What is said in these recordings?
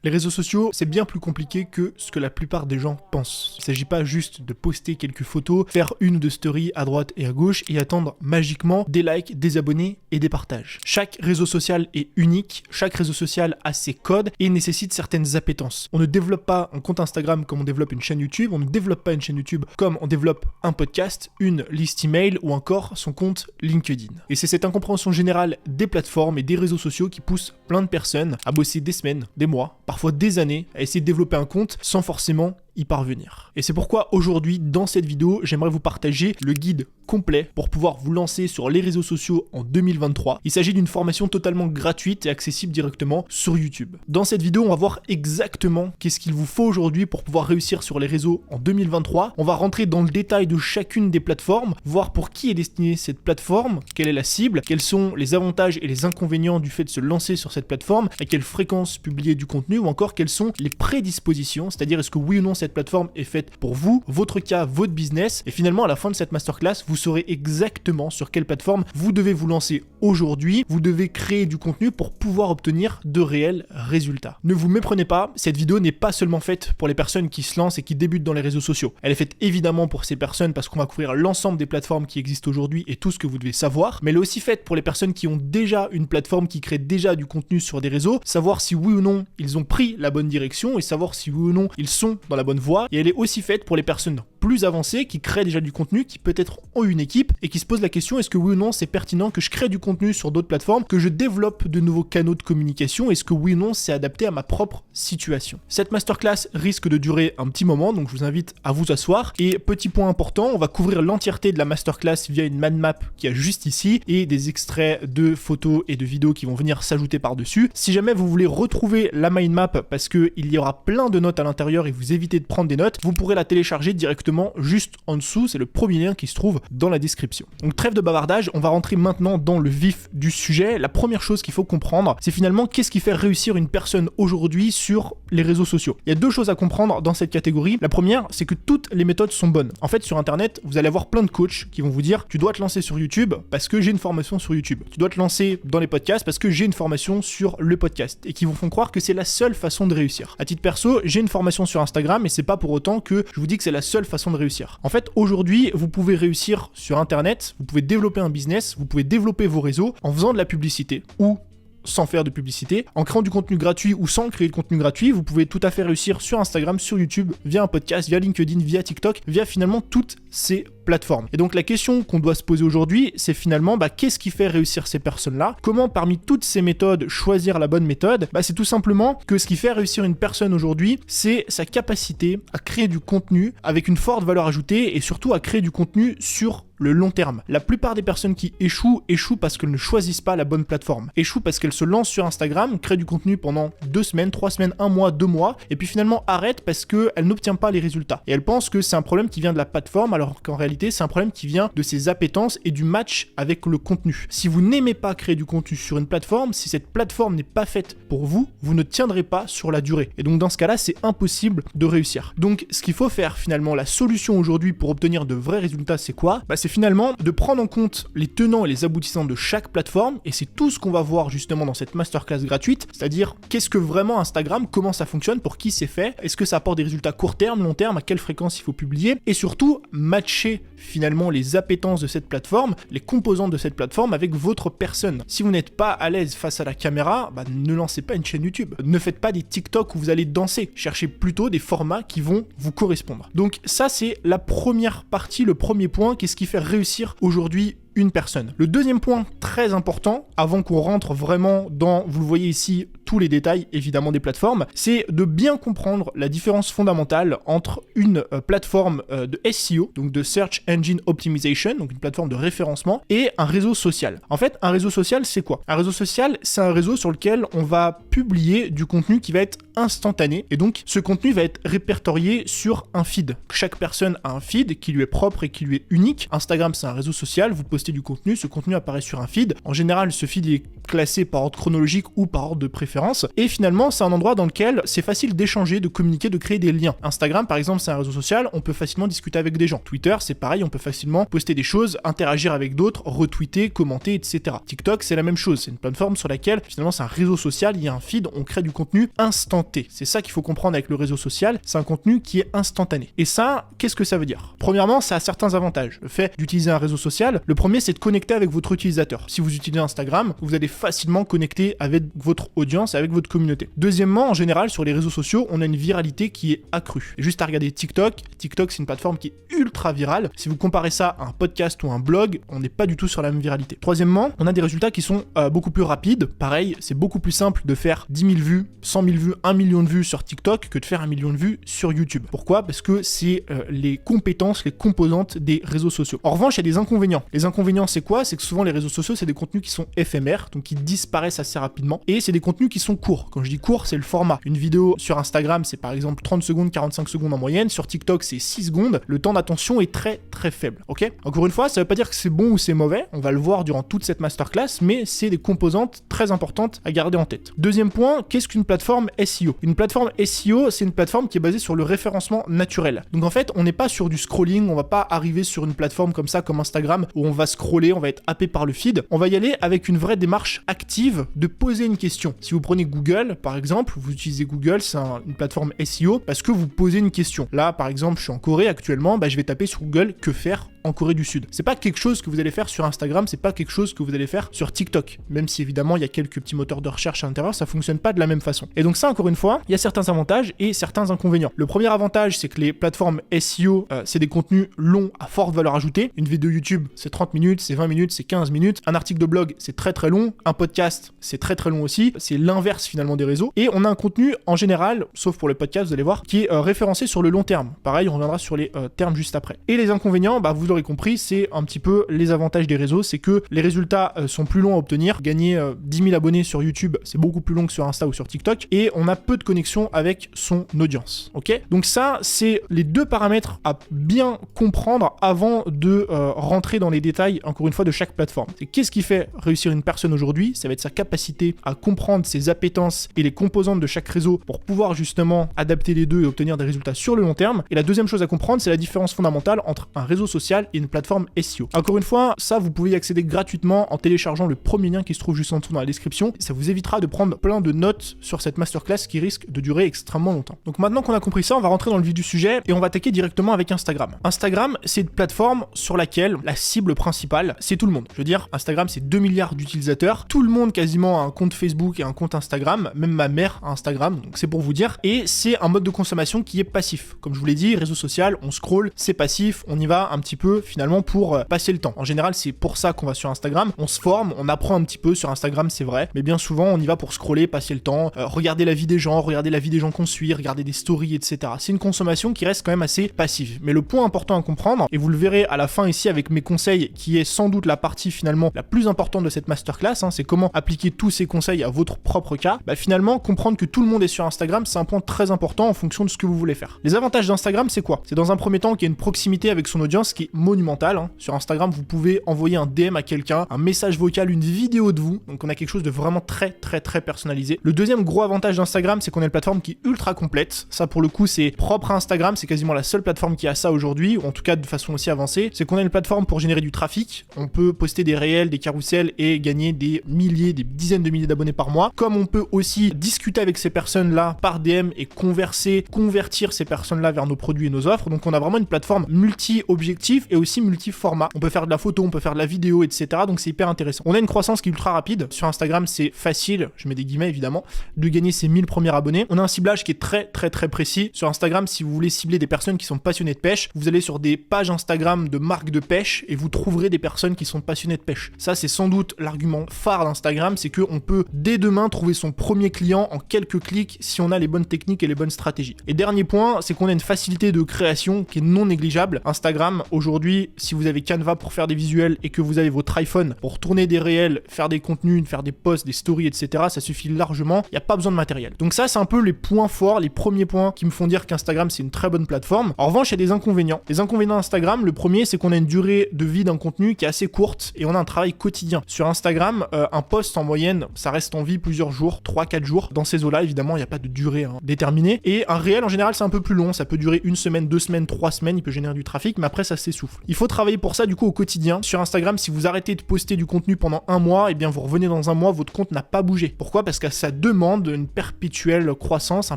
Les réseaux sociaux, c'est bien plus compliqué que ce que la plupart des gens pensent. Il ne s'agit pas juste de poster quelques photos, faire une ou deux stories à droite et à gauche et attendre magiquement des likes, des abonnés et des partages. Chaque réseau social est unique, chaque réseau social a ses codes et nécessite certaines appétences. On ne développe pas un compte Instagram comme on développe une chaîne YouTube, on ne développe pas une chaîne YouTube comme on développe un podcast, une liste email ou encore son compte LinkedIn. Et c'est cette incompréhension générale des plateformes et des réseaux sociaux qui pousse plein de personnes à bosser des semaines, des mois, parfois des années, à essayer de développer un compte sans forcément y parvenir. Et c'est pourquoi aujourd'hui, dans cette vidéo, j'aimerais vous partager le guide complet pour pouvoir vous lancer sur les réseaux sociaux en 2023. Il s'agit d'une formation totalement gratuite et accessible directement sur YouTube. Dans cette vidéo, on va voir exactement qu'est-ce qu'il vous faut aujourd'hui pour pouvoir réussir sur les réseaux en 2023. On va rentrer dans le détail de chacune des plateformes, voir pour qui est destinée cette plateforme, quelle est la cible, quels sont les avantages et les inconvénients du fait de se lancer sur cette plateforme, à quelle fréquence publier du contenu ou encore quelles sont les prédispositions, c'est-à-dire est-ce que oui ou non cette plateforme est faite pour vous, votre cas, votre business. Et finalement, à la fin de cette masterclass, vous saurez exactement sur quelle plateforme vous devez vous lancer aujourd'hui. Vous devez créer du contenu pour pouvoir obtenir de réels résultats. Ne vous méprenez pas, cette vidéo n'est pas seulement faite pour les personnes qui se lancent et qui débutent dans les réseaux sociaux. Elle est faite évidemment pour ces personnes parce qu'on va couvrir l'ensemble des plateformes qui existent aujourd'hui et tout ce que vous devez savoir. Mais elle est aussi faite pour les personnes qui ont déjà une plateforme, qui crée déjà du contenu sur des réseaux, savoir si oui ou non ils ont pris la bonne direction et savoir si oui ou non ils sont dans la bonne voie. Et elle est aussi faite pour les personnes plus avancées qui créent déjà du contenu, qui peut-être ont une équipe et qui se posent la question est-ce que oui ou non c'est pertinent que je crée du contenu sur d'autres plateformes, que je développe de nouveaux canaux de communication, est-ce que oui ou non c'est adapté à ma propre situation. Cette masterclass risque de durer un petit moment, donc je vous invite à vous asseoir. Et petit point important, on va couvrir l'entièreté de la masterclass via une mind map qui est juste ici et des extraits de photos et de vidéos qui vont venir s'ajouter par-dessus. Si jamais vous voulez retrouver la mind map parce qu'il y aura plein de notes à l'intérieur et vous évitez de prendre des notes, vous pourrez la télécharger directement juste en dessous, c'est le premier lien qui se trouve dans la description. Donc trêve de bavardage, on va rentrer maintenant dans le vif du sujet. La première chose qu'il faut comprendre, c'est finalement qu'est-ce qui fait réussir une personne aujourd'hui sur les réseaux sociaux. Il y a deux choses à comprendre dans cette catégorie. La première, c'est que toutes les méthodes sont bonnes. En fait, sur internet, vous allez avoir plein de coachs qui vont vous dire tu dois te lancer sur YouTube parce que j'ai une formation sur YouTube. Tu dois te lancer dans les podcasts parce que j'ai une formation sur le podcast et qui vous font croire que c'est la seule façon de réussir. À titre perso, j'ai une formation sur Instagram et c'est pas pour autant que je vous dis que c'est la seule façon de réussir. En fait, aujourd'hui, vous pouvez réussir sur internet, vous pouvez développer un business, vous pouvez développer vos réseaux en faisant de la publicité ou sans faire de publicité, en créant du contenu gratuit ou sans créer de contenu gratuit. Vous pouvez tout à fait réussir sur Instagram, sur YouTube, via un podcast, via LinkedIn, via TikTok, via finalement toutes ces plateformes. Et donc la question qu'on doit se poser aujourd'hui, c'est finalement qu'est-ce qui fait réussir ces personnes-là? Comment parmi toutes ces méthodes choisir la bonne méthode? C'est tout simplement que ce qui fait réussir une personne aujourd'hui, c'est sa capacité à créer du contenu avec une forte valeur ajoutée et surtout à créer du contenu sur le long terme. La plupart des personnes qui échouent parce qu'elles ne choisissent pas la bonne plateforme. Échouent parce qu'elles se lancent sur Instagram, créent du contenu pendant 2 semaines, 3 semaines, 1 mois, 2 mois, et puis finalement arrêtent parce qu'elles n'obtiennent pas les résultats. Et elles pensent que c'est un problème qui vient de la plateforme, alors qu'en réalité, c'est un problème qui vient de ses appétences et du match avec le contenu. Si vous n'aimez pas créer du contenu sur une plateforme, si cette plateforme n'est pas faite pour vous, vous ne tiendrez pas sur la durée. Et donc dans ce cas-là, c'est impossible de réussir. Donc ce qu'il faut faire finalement, la solution aujourd'hui pour obtenir de vrais résultats, c'est quoi? C'est finalement de prendre en compte les tenants et les aboutissants de chaque plateforme, et c'est tout ce qu'on va voir justement dans cette masterclass gratuite, c'est-à-dire qu'est-ce que vraiment Instagram, comment ça fonctionne, pour qui c'est fait, est-ce que ça apporte des résultats court terme, long terme, à quelle fréquence il faut publier, et surtout matcher finalement les appétences de cette plateforme, les composantes de cette plateforme avec votre personne. Si vous n'êtes pas à l'aise face à la caméra, ne lancez pas une chaîne YouTube, ne faites pas des TikTok où vous allez danser, cherchez plutôt des formats qui vont vous correspondre. Donc ça c'est la première partie, le premier point, qu'est-ce qui fait réussir aujourd'hui une personne. Le deuxième point très important, avant qu'on rentre vraiment dans, vous le voyez ici, tous les détails évidemment des plateformes, c'est de bien comprendre la différence fondamentale entre une plateforme de SEO, donc de Search Engine Optimization, donc une plateforme de référencement, et un réseau social. En fait, un réseau social, c'est quoi? Un réseau social, c'est un réseau sur lequel on va publier du contenu qui va être instantané, et donc ce contenu va être répertorié sur un feed. Chaque personne a un feed qui lui est propre et qui lui est unique. Instagram, c'est un réseau social, vous postez du contenu, ce contenu apparaît sur un feed. En général, ce feed est classé par ordre chronologique ou par ordre de préférence. référence. Et finalement, c'est un endroit dans lequel c'est facile d'échanger, de communiquer, de créer des liens. Instagram, par exemple, c'est un réseau social, on peut facilement discuter avec des gens. Twitter, c'est pareil, on peut facilement poster des choses, interagir avec d'autres, retweeter, commenter, etc. TikTok, c'est la même chose. C'est une plateforme sur laquelle, finalement, c'est un réseau social, il y a un feed, on crée du contenu instanté. C'est ça qu'il faut comprendre avec le réseau social, c'est un contenu qui est instantané. Et ça, qu'est-ce que ça veut dire? Premièrement, ça a certains avantages. Le fait d'utiliser un réseau social, le premier, c'est de connecter avec votre utilisateur. Si vous utilisez Instagram, vous allez facilement connecter avec votre audience et avec votre communauté. Deuxièmement, en général, sur les réseaux sociaux, on a une viralité qui est accrue. Et juste à regarder TikTok, c'est une plateforme qui est ultra virale. Si vous comparez ça à un podcast ou un blog, on n'est pas du tout sur la même viralité. Troisièmement, on a des résultats qui sont beaucoup plus rapides. Pareil, c'est beaucoup plus simple de faire 10 000 vues, 100 000 vues, 1 million de vues sur TikTok que de faire 1 million de vues sur YouTube. Pourquoi? Parce que c'est les compétences, les composantes des réseaux sociaux. En revanche, il y a des inconvénients. Les inconvénients, c'est quoi? C'est que souvent les réseaux sociaux, c'est des contenus qui sont éphémères, donc qui disparaissent assez rapidement. Et c'est des contenus qui sont courts. Quand je dis court, c'est le format. Une vidéo sur Instagram, c'est par exemple 30 secondes, 45 secondes en moyenne. Sur TikTok, c'est 6 secondes. Le temps d'attention est très très faible. Ok? Encore une fois, ça veut pas dire que c'est bon ou c'est mauvais. On va le voir durant toute cette masterclass, mais c'est des composantes très importantes à garder en tête. Deuxième point, qu'est-ce qu'une plateforme SEO? Une plateforme SEO, c'est une plateforme qui est basée sur le référencement naturel. Donc en fait, on n'est pas sur du scrolling, on va pas arriver sur une plateforme comme ça, comme Instagram, où on va scroller, on va être happé par le feed. On va y aller avec une vraie démarche active de poser une question. Si vous prenez Google, par exemple, vous utilisez Google, c'est une plateforme SEO parce que vous posez une question. Là, par exemple, je suis en Corée actuellement, je vais taper sur Google que faire en Corée du Sud. C'est pas quelque chose que vous allez faire sur Instagram, c'est pas quelque chose que vous allez faire sur TikTok. Même si évidemment il y a quelques petits moteurs de recherche à l'intérieur, ça fonctionne pas de la même façon. Et donc ça, encore une fois, il y a certains avantages et certains inconvénients. Le premier avantage, c'est que les plateformes SEO, c'est des contenus longs à forte valeur ajoutée. Une vidéo YouTube, c'est 30 minutes, c'est 20 minutes, c'est 15 minutes. Un article de blog, c'est très très long. Un podcast, c'est très très long aussi. C'est l'inverse finalement des réseaux. Et on a un contenu en général, sauf pour le podcast, vous allez voir, qui est référencé sur le long terme. Pareil, on reviendra sur les termes juste après. Et les inconvénients, vous l'aurez compris, c'est un petit peu les avantages des réseaux, c'est que les résultats sont plus longs à obtenir. Gagner 10 000 abonnés sur YouTube, c'est beaucoup plus long que sur Insta ou sur TikTok, et on a peu de connexion avec son audience. Ok? Donc ça, c'est les deux paramètres à bien comprendre avant de rentrer dans les détails, encore une fois, de chaque plateforme. C'est qu'est-ce qui fait réussir une personne aujourd'hui? Ça va être sa capacité à comprendre ses appétences et les composantes de chaque réseau pour pouvoir justement adapter les deux et obtenir des résultats sur le long terme. Et la deuxième chose à comprendre, c'est la différence fondamentale entre un réseau social et une plateforme SEO. Encore une fois, ça, vous pouvez y accéder gratuitement en téléchargeant le premier lien qui se trouve juste en dessous dans la description. Ça vous évitera de prendre plein de notes sur cette masterclass qui risque de durer extrêmement longtemps. Donc maintenant qu'on a compris ça, on va rentrer dans le vif du sujet et on va attaquer directement avec Instagram. Instagram, c'est une plateforme sur laquelle la cible principale, c'est tout le monde. Je veux dire, Instagram, c'est 2 milliards d'utilisateurs. Tout le monde quasiment a un compte Facebook et un compte Instagram. Même ma mère a Instagram, donc c'est pour vous dire. Et c'est un mode de consommation qui est passif. Comme je vous l'ai dit, réseau social, on scroll, c'est passif, on y va un petit peu finalement pour passer le temps. En général, c'est pour ça qu'on va sur Instagram. On se forme, on apprend un petit peu sur Instagram, c'est vrai. Mais bien souvent, on y va pour scroller, passer le temps, regarder la vie des gens, regarder la vie des gens qu'on suit, regarder des stories, etc. C'est une consommation qui reste quand même assez passive. Mais le point important à comprendre, et vous le verrez à la fin ici avec mes conseils, qui est sans doute la partie finalement la plus importante de cette masterclass, c'est comment appliquer tous ces conseils à votre propre cas. Finalement, comprendre que tout le monde est sur Instagram, c'est un point très important en fonction de ce que vous voulez faire. Les avantages d'Instagram, c'est quoi? C'est dans un premier temps qu'il y a une proximité avec son audience qui est monumentale. Sur Instagram, vous pouvez envoyer un DM à quelqu'un, un message vocal, une vidéo de vous. Donc on a quelque chose de vraiment très très très personnalisé. Le deuxième gros avantage d'Instagram, c'est qu'on a une plateforme qui est ultra complète. Ça pour le coup, c'est propre à Instagram, c'est quasiment la seule plateforme qui a ça aujourd'hui, ou en tout cas de façon aussi avancée. C'est qu'on a une plateforme pour générer du trafic. On peut poster des réels, des carousels et gagner des milliers, des dizaines de milliers d'abonnés par mois. Comme on peut aussi discuter avec ces personnes-là par DM et convertir ces personnes-là vers nos produits et nos offres. Donc on a vraiment une plateforme multi-objectif et aussi multi-format. On peut faire de la photo, on peut faire de la vidéo, etc. Donc c'est hyper intéressant. On a une croissance qui est ultra rapide. Sur Instagram, c'est facile, je mets des guillemets évidemment, de gagner ces 1000 premiers abonnés. On a un ciblage qui est très très très précis. Sur Instagram, si vous voulez cibler des personnes qui sont passionnées de pêche, vous allez sur des pages Instagram de marques de pêche et vous trouverez des personnes qui sont passionnées de pêche. Ça, c'est sans doute l'argument phare d'Instagram, c'est qu'on peut dès demain trouver son premier client en quelques clics si on a les bonnes techniques et les bonnes stratégies. Et dernier point, c'est qu'on a une facilité de création qui est non négligeable. Instagram, aujourd'hui, aujourd'hui, si vous avez Canva pour faire des visuels et que vous avez votre iPhone pour tourner des réels, faire des contenus, faire des posts, des stories, etc., ça suffit largement. Il n'y a pas besoin de matériel. Donc ça, c'est un peu les points forts, les premiers points qui me font dire qu'Instagram, c'est une très bonne plateforme. En revanche, il y a des inconvénients. Les inconvénients d'Instagram, le premier, c'est qu'on a une durée de vie d'un contenu qui est assez courte et on a un travail quotidien. Sur Instagram, un post en moyenne, ça reste en vie plusieurs jours, 3-4 jours. Dans ces eaux-là, évidemment, il n'y a pas de durée déterminée. Et un réel, en général, c'est un peu plus long. Ça peut durer 1 semaine, 2 semaines, 3 semaines. Il peut générer du trafic, mais après, ça s'essouffle. Il faut travailler pour ça, du coup, au quotidien. Sur Instagram, si vous arrêtez de poster du contenu pendant un mois, eh bien, vous revenez dans un mois, votre compte n'a pas bougé. Pourquoi ? Parce que ça demande une perpétuelle croissance, un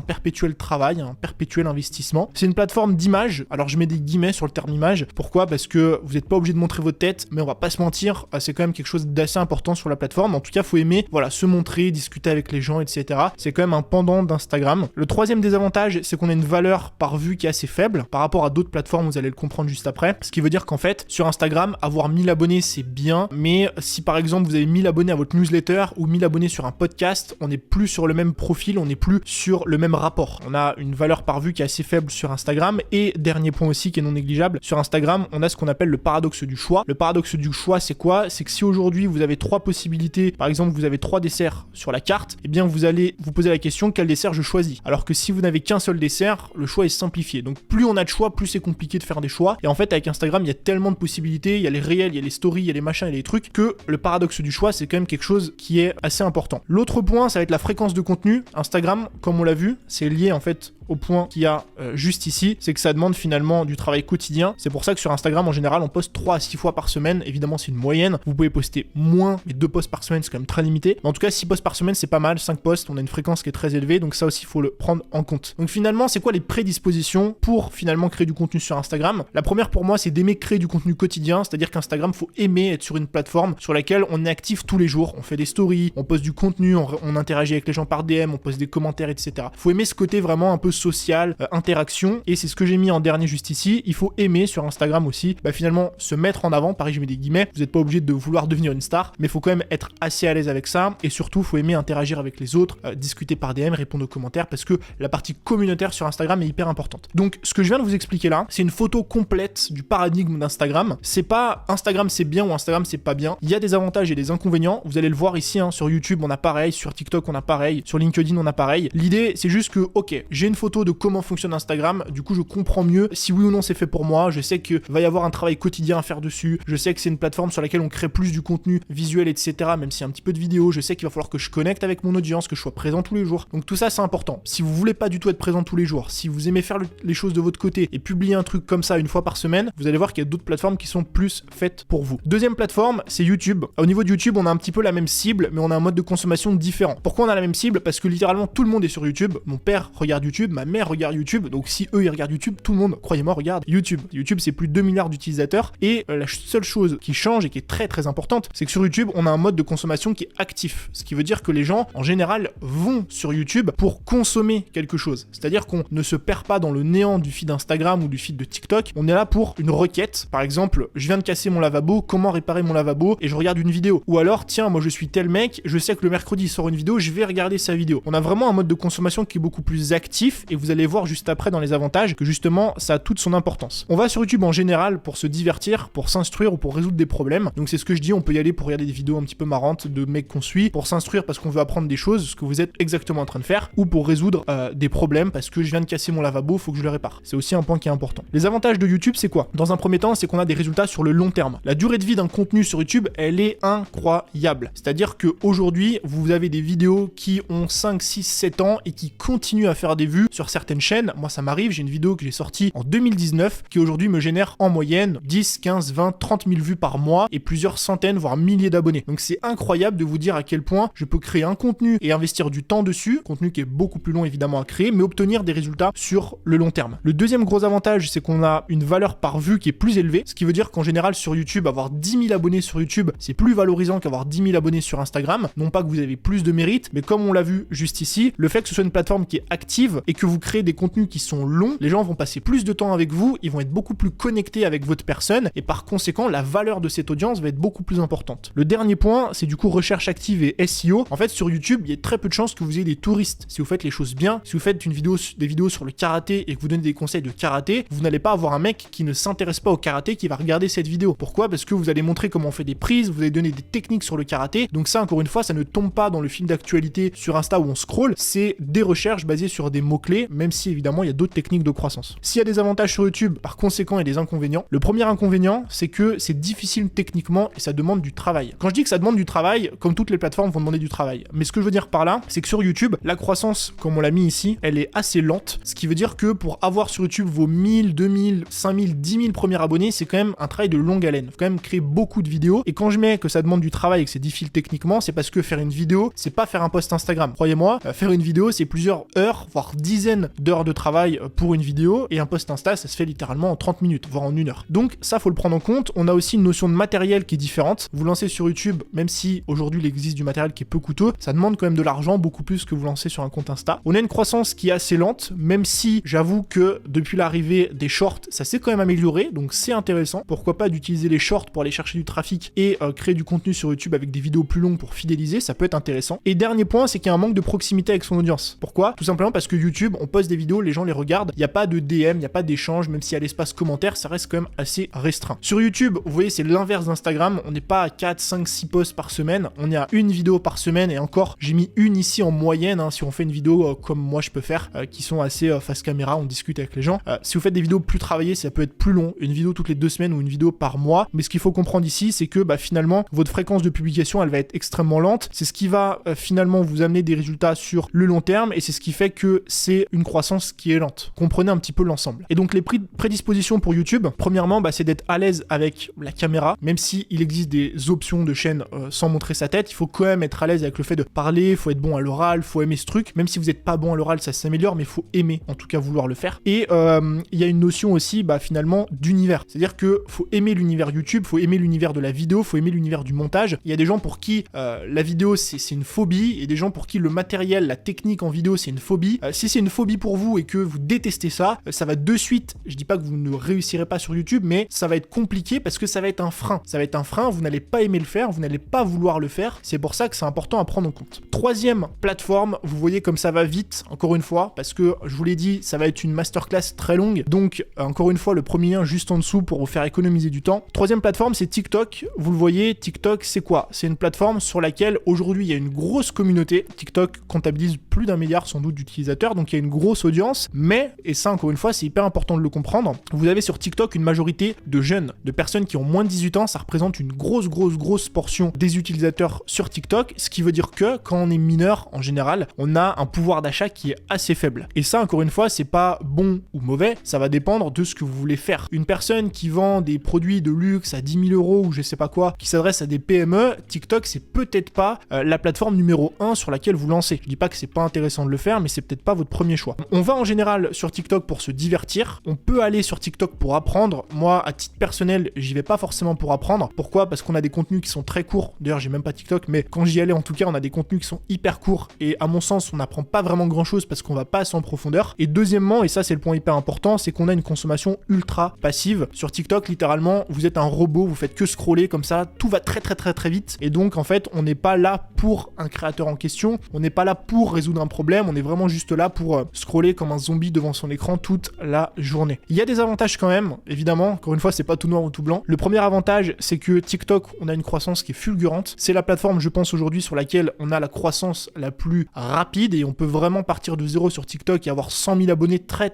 perpétuel travail, un perpétuel investissement. C'est une plateforme d'image. Alors, je mets des guillemets sur le terme image. Pourquoi ? Parce que vous n'êtes pas obligé de montrer votre tête, mais on va pas se mentir, c'est quand même quelque chose d'assez important sur la plateforme. En tout cas, faut aimer, voilà, se montrer, discuter avec les gens, etc. C'est quand même un pendant d'Instagram. Le troisième désavantage, c'est qu'on a une valeur par vue qui est assez faible par rapport à d'autres plateformes, vous allez le comprendre juste après. Ce qui veut dire qu'en fait, sur Instagram, avoir 1000 abonnés, c'est bien, mais si par exemple vous avez 1000 abonnés à votre newsletter ou 1000 abonnés sur un podcast, on n'est plus sur le même profil, on n'est plus sur le même rapport. On a une valeur par vue qui est assez faible sur Instagram. Et dernier point aussi qui est non négligeable, sur Instagram, on a ce qu'on appelle le paradoxe du choix. Le paradoxe du choix, c'est quoi ? C'est que si aujourd'hui vous avez 3 possibilités, par exemple vous avez 3 desserts sur la carte, eh bien vous allez vous poser la question quel dessert je choisis. Alors que si vous n'avez qu'un seul dessert, le choix est simplifié. Donc plus on a de choix, plus c'est compliqué de faire des choix. Et en fait avec Instagram, il y a tellement de possibilités, il y a les réels, il y a les stories, il y a les machins, il y a les trucs, que le paradoxe du choix, c'est quand même quelque chose qui est assez important. L'autre point, ça va être la fréquence de contenu. Instagram, comme on l'a vu, c'est lié en fait au point qu'il y a juste ici, c'est que ça demande finalement du travail quotidien. C'est pour ça que sur Instagram, en général, on poste 3 à 6 fois par semaine. Évidemment, c'est une moyenne. Vous pouvez poster moins, mais 2 posts par semaine, c'est quand même très limité. Mais en tout cas, 6 posts par semaine, c'est pas mal. 5 posts, on a une fréquence qui est très élevée. Donc ça aussi, il faut le prendre en compte. Donc finalement, c'est quoi les prédispositions pour finalement créer du contenu sur Instagram ? La première pour moi, c'est d'aimer créer du contenu quotidien. C'est-à-dire qu'Instagram, faut aimer être sur une plateforme sur laquelle on est actif tous les jours. On fait des stories, on poste du contenu, on interagit avec les gens par DM, on poste des commentaires, etc. Faut aimer ce côté vraiment un peu social, interaction, et c'est ce que j'ai mis en dernier juste ici. Il faut aimer sur Instagram aussi, finalement se mettre en avant. Pareil, je mets des guillemets, vous n'êtes pas obligé de vouloir devenir une star, mais il faut quand même être assez à l'aise avec ça, et surtout faut aimer interagir avec les autres, discuter par DM, répondre aux commentaires, parce que la partie communautaire sur Instagram est hyper importante. Donc ce que je viens de vous expliquer là, c'est une photo complète du paradigme d'Instagram. C'est pas Instagram c'est bien ou Instagram c'est pas bien, il y a des avantages et des inconvénients, vous allez le voir ici, sur YouTube on a pareil, sur TikTok on a pareil, sur LinkedIn on a pareil. L'idée c'est juste que, ok, j'ai une photo de comment fonctionne Instagram, du coup je comprends mieux si oui ou non c'est fait pour moi, je sais qu'il va y avoir un travail quotidien à faire dessus, je sais que c'est une plateforme sur laquelle on crée plus du contenu visuel, etc., même s'il y a un petit peu de vidéo, je sais qu'il va falloir que je connecte avec mon audience, que je sois présent tous les jours. Donc tout ça c'est important. Si vous voulez pas du tout être présent tous les jours, si vous aimez faire les choses de votre côté et publier un truc comme ça une fois par semaine, vous allez voir qu'il y a d'autres plateformes qui sont plus faites pour vous. Deuxième plateforme, c'est YouTube. Au niveau de YouTube, on a un petit peu la même cible, mais on a un mode de consommation différent. Pourquoi on a la même cible ? Parce que littéralement tout le monde est sur YouTube. Mon père regarde YouTube, ma mère regarde YouTube, donc si eux ils regardent YouTube, tout le monde, croyez-moi, regarde YouTube. YouTube c'est plus de 2 milliards d'utilisateurs, et la seule chose qui change et qui est très très importante, c'est que sur YouTube on a un mode de consommation qui est actif, ce qui veut dire que les gens en général vont sur YouTube pour consommer quelque chose, c'est-à-dire qu'on ne se perd pas dans le néant du feed Instagram ou du feed de TikTok, on est là pour une requête. Par exemple, je viens de casser mon lavabo, comment réparer mon lavabo, et je regarde une vidéo. Ou alors, tiens, moi je suis tel mec, je sais que le mercredi il sort une vidéo, je vais regarder sa vidéo. On a vraiment un mode de consommation qui est beaucoup plus actif, et vous allez voir juste après dans les avantages que justement ça a toute son importance. On va sur YouTube en général pour se divertir, pour s'instruire ou pour résoudre des problèmes. Donc c'est ce que je dis, on peut y aller pour regarder des vidéos un petit peu marrantes de mecs qu'on suit, pour s'instruire parce qu'on veut apprendre des choses, ce que vous êtes exactement en train de faire, ou pour résoudre des problèmes parce que je viens de casser mon lavabo, faut que je le répare. C'est aussi un point qui est important. Les avantages de YouTube, c'est quoi ? Dans un premier temps, c'est qu'on a des résultats sur le long terme. La durée de vie d'un contenu sur YouTube, elle est incroyable. C'est-à-dire qu'aujourd'hui, vous avez des vidéos qui ont 5, 6, 7 ans et qui continuent à faire des vues sur certaines chaînes. Moi, ça m'arrive, j'ai une vidéo que j'ai sortie en 2019 qui aujourd'hui me génère en moyenne 10, 15, 20, 30 000 vues par mois et plusieurs centaines, voire milliers d'abonnés. Donc c'est incroyable de vous dire à quel point je peux créer un contenu et investir du temps dessus, contenu qui est beaucoup plus long évidemment à créer, mais obtenir des résultats sur le long terme. Le deuxième gros avantage, c'est qu'on a une valeur par vue qui est plus élevée, ce qui veut dire qu'en général sur YouTube, avoir 10 000 abonnés sur YouTube, c'est plus valorisant qu'avoir 10 000 abonnés sur Instagram. Non pas que vous avez plus de mérite, mais comme on l'a vu juste ici, le fait que ce soit une plateforme qui est active et que vous créez des contenus qui sont longs, les gens vont passer plus de temps avec vous, ils vont être beaucoup plus connectés avec votre personne et par conséquent, la valeur de cette audience va être beaucoup plus importante. Le dernier point, c'est du coup recherche active et SEO. En fait, sur YouTube, il y a très peu de chances que vous ayez des touristes. Si vous faites les choses bien, si vous faites des vidéos sur le karaté et que vous donnez des conseils de karaté, vous n'allez pas avoir un mec qui ne s'intéresse pas au karaté qui va regarder cette vidéo. Pourquoi? Parce que vous allez montrer comment on fait des prises, vous allez donner des techniques sur le karaté. Donc ça, encore une fois, ça ne tombe pas dans le fil d'actualité sur Insta où on scroll. C'est des recherches basées sur des mots-clés, même si évidemment, il y a d'autres techniques de croissance. S'il y a des avantages sur YouTube, par conséquent, il y a des inconvénients. Le premier inconvénient, c'est que c'est difficile techniquement et ça demande du travail. Quand je dis que ça demande du travail, comme toutes les plateformes vont demander du travail. Mais ce que je veux dire par là, c'est que sur YouTube, la croissance, comme on l'a mis ici, elle est assez lente. Ce qui veut dire que pour avoir sur YouTube vos 1000, 2000, 5000, 10 000 premiers abonnés, c'est quand même un travail de longue haleine. Il faut quand même créer beaucoup de vidéos. Et quand je mets que ça demande du travail et que c'est difficile techniquement, c'est parce que faire une vidéo, c'est pas faire un post Instagram. Croyez-moi, faire une vidéo, c'est plusieurs heures, voire dizaines d'heures de travail pour une vidéo. Et un post Insta, ça se fait littéralement en 30 minutes, voire en 1 heure. Donc ça, faut le prendre en compte. On a aussi une notion de matériel qui est différente. Vous lancez sur YouTube, même si aujourd'hui il existe du matériel qui est peu coûteux, ça demande quand même de l'argent, beaucoup plus que vous lancez sur un compte Insta. On a une croissance qui est assez lente, même si j'avoue que depuis l'arrivée des shorts, ça s'est quand même amélioré, donc c'est intéressant. Pourquoi pas d'utiliser les shorts pour aller chercher du trafic et créer du contenu sur YouTube avec des vidéos plus longues pour fidéliser, ça peut être intéressant. Et dernier point, c'est qu'il y a un manque de proximité avec son audience. Pourquoi? Tout simplement parce que YouTube, on poste des vidéos, les gens les regardent, il n'y a pas de DM, il n'y a pas d'échange, même s'il y a l'espace commentaire, ça reste quand même assez restreint. Sur YouTube, vous voyez, c'est l'inverse d'Instagram, on n'est pas à 4, 5, 6 posts par semaine, on est à une vidéo par semaine et encore, j'ai mis une ici en moyenne, hein, si on fait une vidéo comme moi je peux faire, qui sont assez face caméra, on discute avec les gens. Si vous faites des vidéos plus travaillées, ça peut être plus long, une vidéo toutes les 2 semaines ou une vidéo par mois, mais ce qu'il faut comprendre ici, c'est que finalement, votre fréquence de publication, elle va être extrêmement lente, c'est ce qui va finalement vous amener des résultats sur le long terme et c'est ce qui fait que c'est une croissance qui est lente. Comprenez un petit peu l'ensemble. Et donc les prédispositions pour YouTube, premièrement, c'est d'être à l'aise avec la caméra, même si il existe des options de chaîne sans montrer sa tête, il faut quand même être à l'aise avec le fait de parler, il faut être bon à l'oral, il faut aimer ce truc, même si vous n'êtes pas bon à l'oral, ça s'améliore, mais il faut aimer, en tout cas vouloir le faire. Et il y a une notion aussi, finalement, d'univers. C'est-à-dire que faut aimer l'univers YouTube, faut aimer l'univers de la vidéo, faut aimer l'univers du montage. Il y a des gens pour qui la vidéo c'est une phobie, et des gens pour qui le matériel, la technique en vidéo c'est une phobie. Si c'est une phobie pour vous et que vous détestez ça, ça va de suite, je dis pas que vous ne réussirez pas sur YouTube, mais ça va être compliqué parce que ça va être un frein. Ça va être un frein, vous n'allez pas aimer le faire, vous n'allez pas vouloir le faire. C'est pour ça que c'est important à prendre en compte. Troisième plateforme, vous voyez comme ça va vite, encore une fois, parce que je vous l'ai dit, ça va être une masterclass très longue. Donc, encore une fois, le premier lien juste en dessous pour vous faire économiser du temps. Troisième plateforme, c'est TikTok. Vous le voyez, TikTok, c'est quoi? C'est une plateforme sur laquelle aujourd'hui il y a une grosse communauté. TikTok comptabilise plus d'1 milliard sans doute d'utilisateurs, donc il y a une grosse audience. Mais, et ça encore une fois, c'est hyper important de le comprendre, vous avez sur TikTok une majorité de jeunes, de personnes qui ont moins de 18 ans, ça représente une grosse portion des utilisateurs sur TikTok, ce qui veut dire que quand on est mineur, en général, on a un pouvoir d'achat qui est assez faible. Et ça, encore une fois, c'est pas bon ou mauvais, ça va dépendre de ce que vous voulez faire. Une personne qui vend des produits de luxe à 10 000 € ou je sais pas quoi, qui s'adresse à des PME, TikTok, c'est peut-être pas la plateforme numéro 1 sur laquelle vous lancez. Je dis pas que c'est pas intéressant de le faire, mais c'est peut-être pas votre premier choix. On va en général sur TikTok pour se divertir, on peut aller sur TikTok pour apprendre. Moi, à titre personnel, j'y vais pas forcément pour apprendre. Pourquoi? Parce qu'on a des contenus qui sont très courts. D'ailleurs, j'ai même pas TikTok, mais quand j'y allais, en tout cas, on a des contenus qui sont hyper courts. Et à mon sens, on n'apprend pas vraiment grand-chose parce qu'on va pas assez en profondeur. Et deuxièmement, et ça c'est le point hyper important, c'est qu'on a une consommation ultra passive. Sur TikTok, littéralement, vous êtes un robot, vous faites que scroller comme ça, tout va très vite. Et donc, en fait, on n'est pas là pour un créateur en question, on n'est pas là pour résoudre un problème, on est vraiment juste là pour scroller comme un zombie devant son écran toute la journée. Il y a des avantages quand même, évidemment, encore une fois, c'est pas tout noir ou tout blanc. Le premier avantage, c'est que TikTok, on a une croissance qui est fulgurante. C'est la plateforme, je pense, aujourd'hui sur laquelle on a la croissance la plus rapide et on peut vraiment partir de zéro sur TikTok et avoir 100 000 abonnés très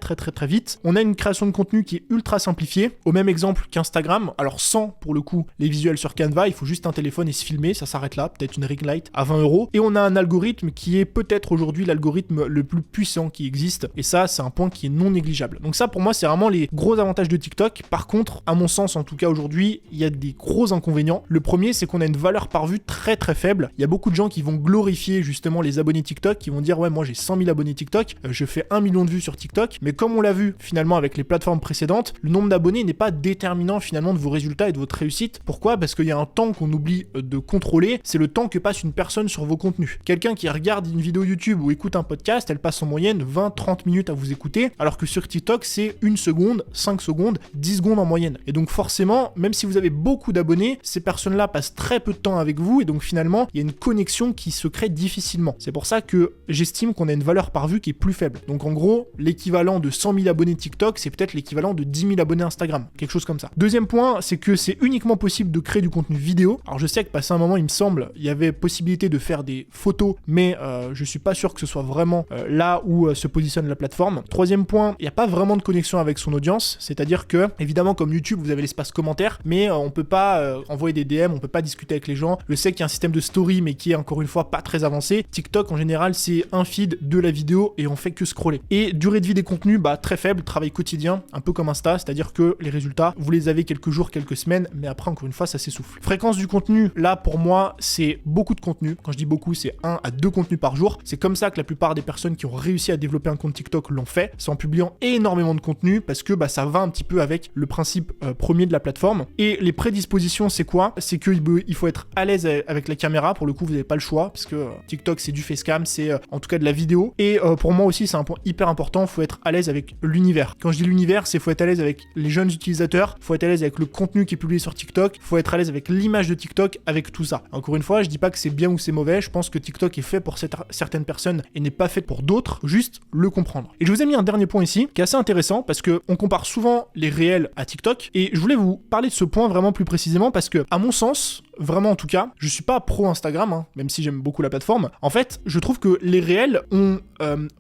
vite. On a une création de contenu qui est ultra simplifiée, au même exemple qu'Instagram, alors sans, pour le coup, les visuels sur Canva, il faut juste un téléphone et se filmer, ça s'arrête là, peut-être une ring light à 20 €. Et on a un algorithme qui est peut-être aujourd'hui l'algorithme le plus puissant qui existe, et ça, c'est un point qui est non négligeable. Donc ça, pour moi, c'est vraiment les gros avantages de TikTok. Par contre, à mon sens, en tout cas aujourd'hui, il y a des gros inconvénients. Le premier, c'est qu'on a une valeur par vue très faible. Il y a beaucoup de gens qui vont glorifier justement les abonnés TikTok, qui vont dire ouais, moi j'ai 100 000 abonnés TikTok, je fais 1 million de vues sur TikTok, mais comme on l'a vu finalement avec les plateformes précédentes, le nombre d'abonnés n'est pas déterminant finalement de vos résultats et de votre réussite. Pourquoi? Parce qu'il y a un temps qu'on oublie de contrôler, c'est le temps que passe une personne sur vos contenus. Quelqu'un qui regarde une vidéo YouTube YouTube ou écoutent un podcast, elles passent en moyenne 20-30 minutes à vous écouter, alors que sur TikTok, c'est 1 seconde, 5 secondes, 10 secondes en moyenne. Et donc forcément, même si vous avez beaucoup d'abonnés, ces personnes-là passent très peu de temps avec vous, et donc finalement, il y a une connexion qui se crée difficilement. C'est pour ça que j'estime qu'on a une valeur par vue qui est plus faible. Donc en gros, l'équivalent de 100 000 abonnés TikTok, c'est peut-être l'équivalent de 10 000 abonnés Instagram, quelque chose comme ça. Deuxième point, c'est que c'est uniquement possible de créer du contenu vidéo. Alors je sais que passé un moment, il me semble, il y avait possibilité de faire des photos, mais je suis pas sûr que ce soit vraiment là où se positionne la plateforme. Troisième point, il n'y a pas vraiment de connexion avec son audience, c'est-à-dire que, évidemment, comme YouTube, vous avez l'espace commentaire, mais on peut pas envoyer des DM, on peut pas discuter avec les gens. Je sais qu'il y a un système de story, mais qui est encore une fois pas très avancé. TikTok, en général, c'est un feed de la vidéo et on fait que scroller. Et durée de vie des contenus, très faible, travail quotidien, un peu comme Insta, c'est-à-dire que les résultats, vous les avez quelques jours, quelques semaines, mais après, encore une fois, ça s'essouffle. Fréquence du contenu, là, pour moi, c'est beaucoup de contenu. Quand je dis beaucoup, c'est 1 à 2 contenus par jour. C'est comme ça que la plupart des personnes qui ont réussi à développer un compte TikTok l'ont fait. C'est en publiant énormément de contenu parce que ça va un petit peu avec le principe premier de la plateforme. Et les prédispositions, c'est quoi? C'est qu'il faut être à l'aise avec la caméra. Pour le coup, vous n'avez pas le choix parce que TikTok, c'est du facecam, c'est en tout cas de la vidéo. Et pour moi aussi, c'est un point hyper important. Il faut être à l'aise avec l'univers. Quand je dis l'univers, c'est faut être à l'aise avec les jeunes utilisateurs, faut être à l'aise avec le contenu qui est publié sur TikTok, faut être à l'aise avec l'image de TikTok, avec tout ça. Encore une fois, je dis pas que c'est bien ou c'est mauvais. Je pense que TikTok est fait pour certaines personnes et n'est pas fait pour d'autres. Juste le comprendre. Et je vous ai mis un dernier point ici qui est assez intéressant parce que on compare souvent les réels à TikTok et je voulais vous parler de ce point vraiment plus précisément parce que, à mon sens, vraiment en tout cas, je suis pas pro Instagram, même si j'aime beaucoup la plateforme. En fait, je trouve que les réels ont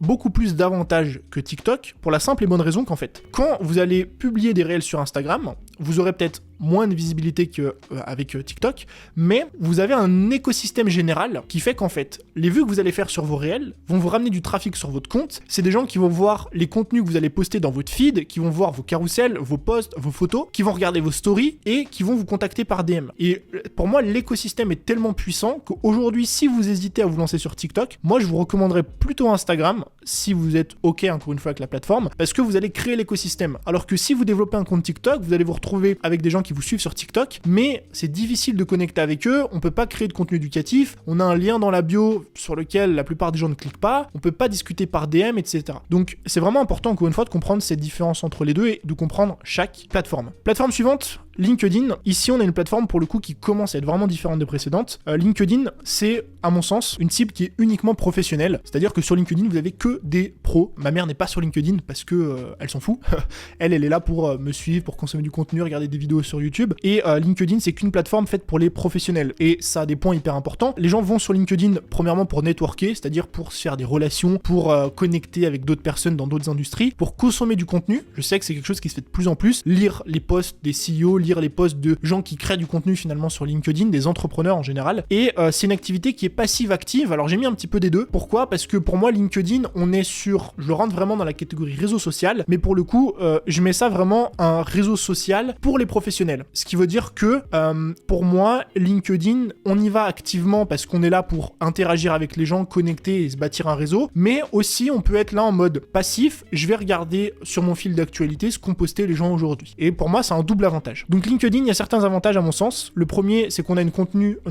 beaucoup plus d'avantages que TikTok pour la simple et bonne raison qu'en fait, quand vous allez publier des réels sur Instagram, vous aurez peut-être moins de visibilité qu'avec TikTok, mais vous avez un écosystème général qui fait qu'en fait, les vues que vous allez faire sur vos réels vont vous ramener du trafic sur votre compte. C'est des gens qui vont voir les contenus que vous allez poster dans votre feed, qui vont voir vos carousels, vos posts, vos photos, qui vont regarder vos stories et qui vont vous contacter par DM. Et pour moi, l'écosystème est tellement puissant qu'aujourd'hui, si vous hésitez à vous lancer sur TikTok, moi je vous recommanderais plutôt Instagram si vous êtes OK encore une fois avec la plateforme, parce que vous allez créer l'écosystème. Alors que si vous développez un compte TikTok, vous allez vous retrouver avec des gens qui vous suivent sur TikTok, mais c'est difficile de connecter avec eux, on peut pas créer de contenu éducatif, on a un lien dans la bio sur lequel la plupart des gens ne cliquent pas, on peut pas discuter par DM, etc. Donc c'est vraiment important encore une fois de comprendre cette différence entre les deux et de comprendre chaque plateforme. Plateforme suivante, LinkedIn. Ici, on a une plateforme pour le coup qui commence à être vraiment différente des précédentes. LinkedIn, c'est, à mon sens, une cible qui est uniquement professionnelle. C'est-à-dire que sur LinkedIn, vous avez que des pros. Ma mère n'est pas sur LinkedIn parce que elle s'en fout. elle est là pour me suivre, pour consommer du contenu, regarder des vidéos sur YouTube. Et LinkedIn, c'est qu'une plateforme faite pour les professionnels. Et ça a des points hyper importants. Les gens vont sur LinkedIn, premièrement, pour networker, c'est-à-dire pour se faire des relations, pour connecter avec d'autres personnes dans d'autres industries, pour consommer du contenu. Je sais que c'est quelque chose qui se fait de plus en plus. Lire les posts des CEO, lire les posts de gens qui créent du contenu finalement sur LinkedIn, des entrepreneurs en général, et c'est une activité qui est passive-active. Alors j'ai mis un petit peu des deux. Pourquoi? Parce que pour moi LinkedIn, on est sur, je rentre vraiment dans la catégorie réseau social, mais pour le coup je mets ça vraiment un réseau social pour les professionnels, ce qui veut dire que pour moi LinkedIn, on y va activement parce qu'on est là pour interagir avec les gens, connecter et se bâtir un réseau, mais aussi on peut être là en mode passif, je vais regarder sur mon fil d'actualité ce qu'ont posté les gens aujourd'hui, et pour moi c'est un double avantage. Donc LinkedIn, il y a certains avantages à mon sens. Le premier, c'est qu'on a une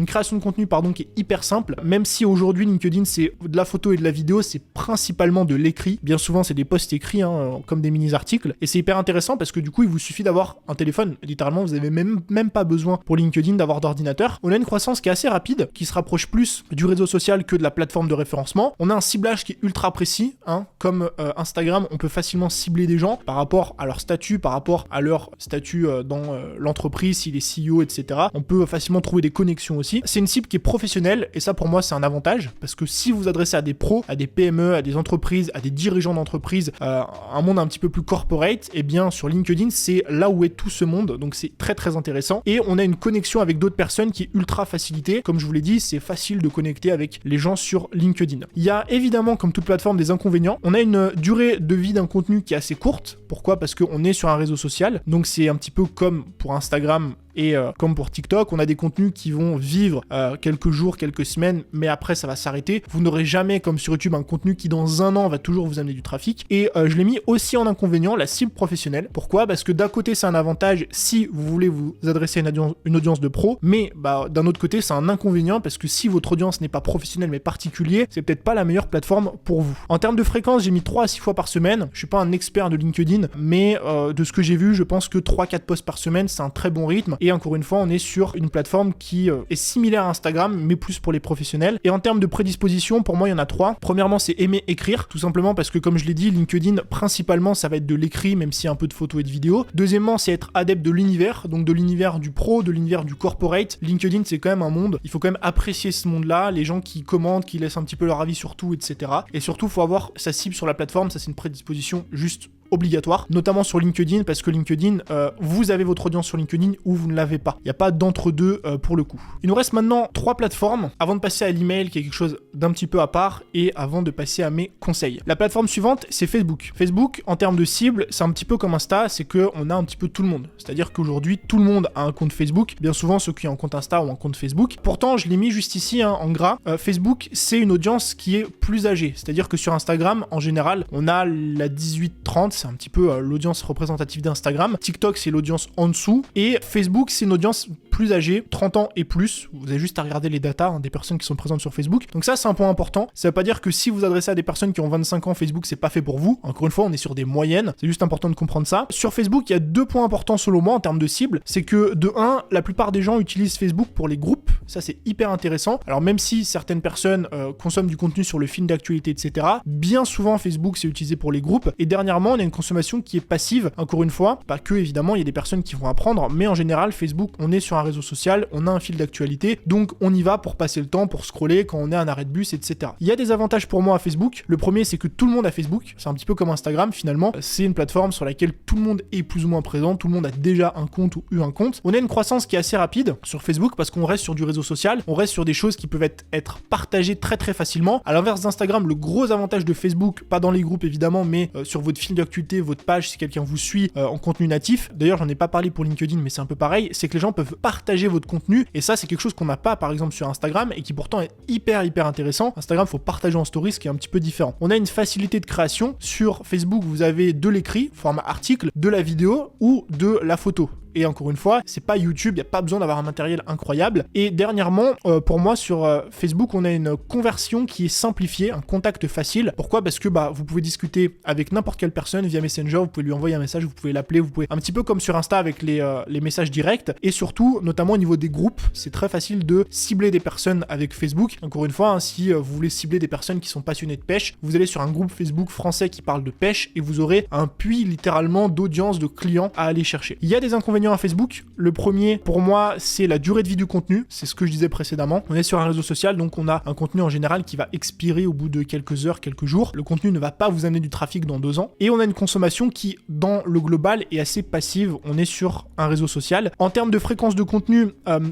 création de contenu qui est hyper simple, même si aujourd'hui LinkedIn c'est de la photo et de la vidéo, c'est principalement de l'écrit. Bien souvent c'est des posts écrits comme des mini-articles, et c'est hyper intéressant parce que du coup il vous suffit d'avoir un téléphone. Littéralement vous avez même pas besoin pour LinkedIn d'avoir d'ordinateur. On a une croissance qui est assez rapide, qui se rapproche plus du réseau social que de la plateforme de référencement. On a un ciblage qui est ultra précis, comme Instagram, on peut facilement cibler des gens par rapport à leur statut, par rapport à leur statut dans l'entreprise, s'il est CEO, etc. On peut facilement trouver des connexions aussi. C'est une cible qui est professionnelle et ça pour moi c'est un avantage parce que si vous vous adressez à des pros, à des PME, à des entreprises, à des dirigeants d'entreprise, un monde un petit peu plus corporate, et bien sur LinkedIn c'est là où est tout ce monde, donc c'est très très intéressant et on a une connexion avec d'autres personnes qui est ultra facilitée. Comme je vous l'ai dit, c'est facile de connecter avec les gens sur LinkedIn. Il y a évidemment, comme toute plateforme, des inconvénients. On a une durée de vie d'un contenu qui est assez courte. Pourquoi? Parce qu'on est sur un réseau social, donc c'est un petit peu comme pour Instagram Et comme pour TikTok, on a des contenus qui vont vivre quelques jours, quelques semaines, mais après ça va s'arrêter. Vous n'aurez jamais, comme sur YouTube, un contenu qui dans un an va toujours vous amener du trafic. Et je l'ai mis aussi en inconvénient, la cible professionnelle. Pourquoi ? Parce que d'un côté c'est un avantage si vous voulez vous adresser à une audience de pro, mais d'un autre côté c'est un inconvénient parce que si votre audience n'est pas professionnelle mais particulier, c'est peut-être pas la meilleure plateforme pour vous. En termes de fréquence, j'ai mis 3 à 6 fois par semaine. Je suis pas un expert de LinkedIn, mais de ce que j'ai vu, je pense que 3-4 posts par semaine, c'est un très bon rythme. Et encore une fois, on est sur une plateforme qui est similaire à Instagram, mais plus pour les professionnels. Et en termes de prédisposition, pour moi, il y en a 3. Premièrement, c'est aimer écrire, tout simplement parce que comme je l'ai dit, LinkedIn, principalement, ça va être de l'écrit, même s'il y a un peu de photos et de vidéos. Deuxièmement, c'est être adepte de l'univers, donc de l'univers du pro, de l'univers du corporate. LinkedIn, c'est quand même un monde. Il faut quand même apprécier ce monde-là, les gens qui commentent, qui laissent un petit peu leur avis sur tout, etc. Et surtout, il faut avoir sa cible sur la plateforme. Ça, c'est une prédisposition juste obligatoire, notamment sur LinkedIn, parce que LinkedIn, vous avez votre audience sur LinkedIn ou vous ne l'avez pas. Il n'y a pas d'entre-deux pour le coup. Il nous reste maintenant 3 plateformes avant de passer à l'email, qui est quelque chose d'un petit peu à part, et avant de passer à mes conseils. La plateforme suivante, c'est Facebook. Facebook, en termes de cible, c'est un petit peu comme Insta, c'est qu'on a un petit peu tout le monde. C'est-à-dire qu'aujourd'hui, tout le monde a un compte Facebook, bien souvent ceux qui ont un compte Insta ont un compte Facebook. Pourtant, je l'ai mis juste ici en gras, Facebook, c'est une audience qui est plus âgée. C'est-à-dire que sur Instagram, en général, on a la 18-30, c'est un petit peu l'audience représentative d'Instagram. TikTok, c'est l'audience en dessous. Et Facebook, c'est une audience plus âgée, 30 ans et plus. Vous avez juste à regarder les datas des personnes qui sont présentes sur Facebook. Donc ça, c'est un point important. Ça veut pas dire que si vous adressez à des personnes qui ont 25 ans, Facebook, c'est pas fait pour vous. Encore une fois, on est sur des moyennes. C'est juste important de comprendre ça. Sur Facebook, il y a 2 points importants selon moi en termes de cible. C'est que de 1, la plupart des gens utilisent Facebook pour les groupes. Ça, c'est hyper intéressant. Alors même si certaines personnes consomment du contenu sur le fil d'actualité, etc., bien souvent, Facebook, c'est utilisé pour les groupes. Et dernièrement, on a une consommation qui est passive, encore une fois, pas que évidemment, il y a des personnes qui vont apprendre, mais en général, Facebook, on est sur un réseau social, on a un fil d'actualité, donc on y va pour passer le temps, pour scroller quand on est à un arrêt de bus, etc. Il y a des avantages pour moi à Facebook. Le premier, c'est que tout le monde a Facebook, c'est un petit peu comme Instagram finalement, c'est une plateforme sur laquelle tout le monde est plus ou moins présent, tout le monde a déjà un compte ou eu un compte. On a une croissance qui est assez rapide sur Facebook parce qu'on reste sur du réseau social, on reste sur des choses qui peuvent être partagées très très facilement. À l'inverse d'Instagram, le gros avantage de Facebook, pas dans les groupes évidemment, mais sur votre fil d'actualité, votre page, si quelqu'un vous suit en contenu natif, d'ailleurs j'en ai pas parlé pour LinkedIn mais c'est un peu pareil, c'est que les gens peuvent partager votre contenu et ça c'est quelque chose qu'on n'a pas par exemple sur Instagram et qui pourtant est hyper intéressant. Instagram, faut partager en stories, ce qui est un petit peu différent. On a une facilité de création. Sur Facebook, vous avez de l'écrit, format article, de la vidéo ou de la photo. Et encore une fois, c'est pas YouTube, il n'y a pas besoin d'avoir un matériel incroyable. Et dernièrement, pour moi, sur Facebook, on a une conversion qui est simplifiée, un contact facile. Pourquoi ? Parce que vous pouvez discuter avec n'importe quelle personne via Messenger, vous pouvez lui envoyer un message, vous pouvez l'appeler, vous pouvez... Un petit peu comme sur Insta avec les messages directs. Et surtout, notamment au niveau des groupes, c'est très facile de cibler des personnes avec Facebook. Encore une fois, si vous voulez cibler des personnes qui sont passionnées de pêche, vous allez sur un groupe Facebook français qui parle de pêche et vous aurez un puits littéralement d'audience, de clients à aller chercher. Il y a des inconvénients à Facebook. Le premier, pour moi, c'est la durée de vie du contenu. C'est ce que je disais précédemment. On est sur un réseau social, donc on a un contenu en général qui va expirer au bout de quelques heures, quelques jours. Le contenu ne va pas vous amener du trafic dans 2 ans. Et on a une consommation qui, dans le global, est assez passive. On est sur un réseau social. En termes de fréquence de contenu,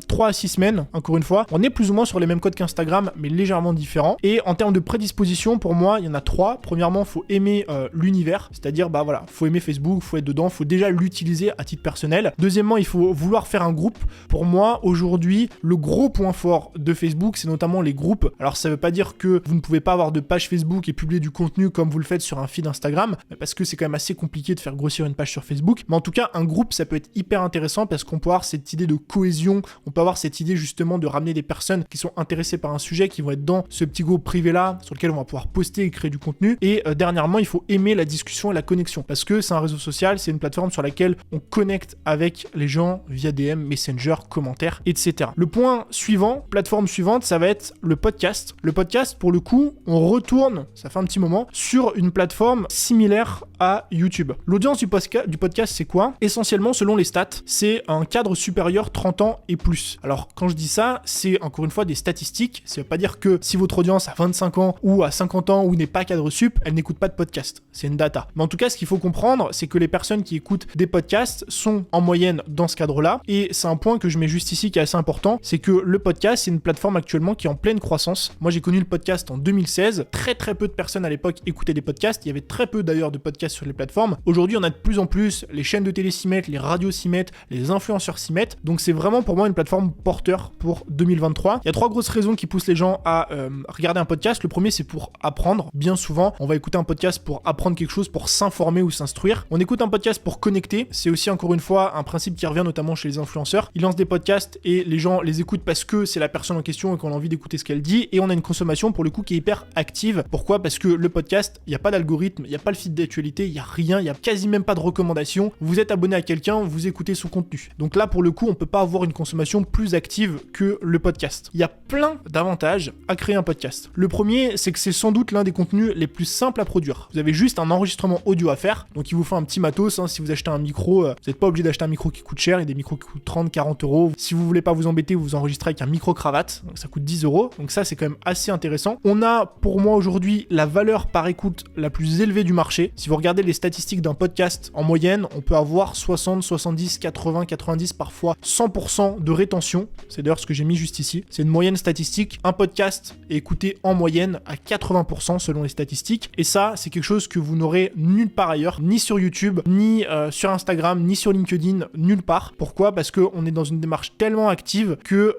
3 à 6 semaines, encore une fois, on est plus ou moins sur les mêmes codes qu'Instagram, mais légèrement différents. Et en termes de prédisposition, pour moi, il y en a 3. Premièrement, il faut aimer l'univers, c'est-à-dire, faut aimer Facebook, faut être dedans, faut déjà l'utiliser à titre personnel. Deuxièmement, il faut vouloir faire un groupe. Pour moi, aujourd'hui, le gros point fort de Facebook, c'est notamment les groupes. Alors, ça veut pas dire que vous ne pouvez pas avoir de page Facebook et publier du contenu comme vous le faites sur un feed Instagram, parce que c'est quand même assez compliqué de faire grossir une page sur Facebook. Mais en tout cas, un groupe, ça peut être hyper intéressant parce qu'on peut avoir cette idée de cohésion, on peut avoir cette idée justement de ramener des personnes qui sont intéressées par un sujet, qui vont être dans ce petit groupe privé-là, sur lequel on va pouvoir poster et créer du contenu. Et dernièrement, il faut aimer la discussion et la connexion, parce que c'est un réseau social, c'est une plateforme sur laquelle on connecte avec les gens via DM, Messenger, commentaires, etc. Le point suivant, plateforme suivante, ça va être le podcast. Le podcast, pour le coup, on retourne, ça fait un petit moment, sur une plateforme similaire à YouTube. L'audience du podcast, c'est quoi ? Essentiellement, selon les stats, c'est un cadre supérieur 30 ans et plus. Alors, quand je dis ça, c'est encore une fois des statistiques. Ça veut pas dire que si votre audience a 25 ans ou à 50 ans ou n'est pas cadre sup, elle n'écoute pas de podcast. C'est une data. Mais en tout cas, ce qu'il faut comprendre, c'est que les personnes qui écoutent des podcasts sont en moyenne moyenne dans ce cadre-là. Et c'est un point que je mets juste ici qui est assez important, c'est que le podcast, c'est une plateforme actuellement qui est en pleine croissance. Moi, j'ai connu le podcast en 2016. Très peu de personnes à l'époque écoutaient des podcasts. Il y avait très peu d'ailleurs de podcasts sur les plateformes. Aujourd'hui, on a de plus en plus, les chaînes de télé s'y mettent, les radios s'y mettent, les influenceurs s'y mettent. Donc c'est vraiment pour moi une plateforme porteur pour 2023. Il y a 3 grosses raisons qui poussent les gens à regarder un podcast. Le premier, c'est pour apprendre. Bien souvent, on va écouter un podcast pour apprendre quelque chose, pour s'informer ou s'instruire. On écoute un podcast pour connecter. C'est aussi encore une fois un principe qui revient notamment chez les influenceurs. Ils lancent des podcasts et les gens les écoutent parce que c'est la personne en question et qu'on a envie d'écouter ce qu'elle dit. Et on a une consommation pour le coup qui est hyper active. Pourquoi ? Parce que le podcast, il n'y a pas d'algorithme, il n'y a pas le feed d'actualité, il n'y a rien, il n'y a quasi même pas de recommandations. Vous êtes abonné à quelqu'un, vous écoutez son contenu. Donc là, pour le coup, on peut pas avoir une consommation plus active que le podcast. Il y a plein d'avantages à créer un podcast. Le premier, c'est que c'est sans doute l'un des contenus les plus simples à produire. Vous avez juste un enregistrement audio à faire, donc il vous faut un petit matos. Si vous achetez un micro, vous n'êtes pas obligé d'acheter un micro qui coûte cher, il y a des micros qui coûtent 30, 40 euros. Si vous voulez pas vous embêter, vous enregistrez avec un micro-cravate, donc ça coûte 10 euros. Donc ça, c'est quand même assez intéressant. On a pour moi aujourd'hui la valeur par écoute la plus élevée du marché. Si vous regardez les statistiques d'un podcast, en moyenne, on peut avoir 60, 70, 80, 90, parfois 100% de rétention. C'est d'ailleurs ce que j'ai mis juste ici. C'est une moyenne statistique. Un podcast est écouté en moyenne à 80% selon les statistiques. Et ça, c'est quelque chose que vous n'aurez nulle part ailleurs, ni sur YouTube, ni sur Instagram, ni sur LinkedIn, nulle part. Pourquoi ? Parce qu'on est dans une démarche tellement active que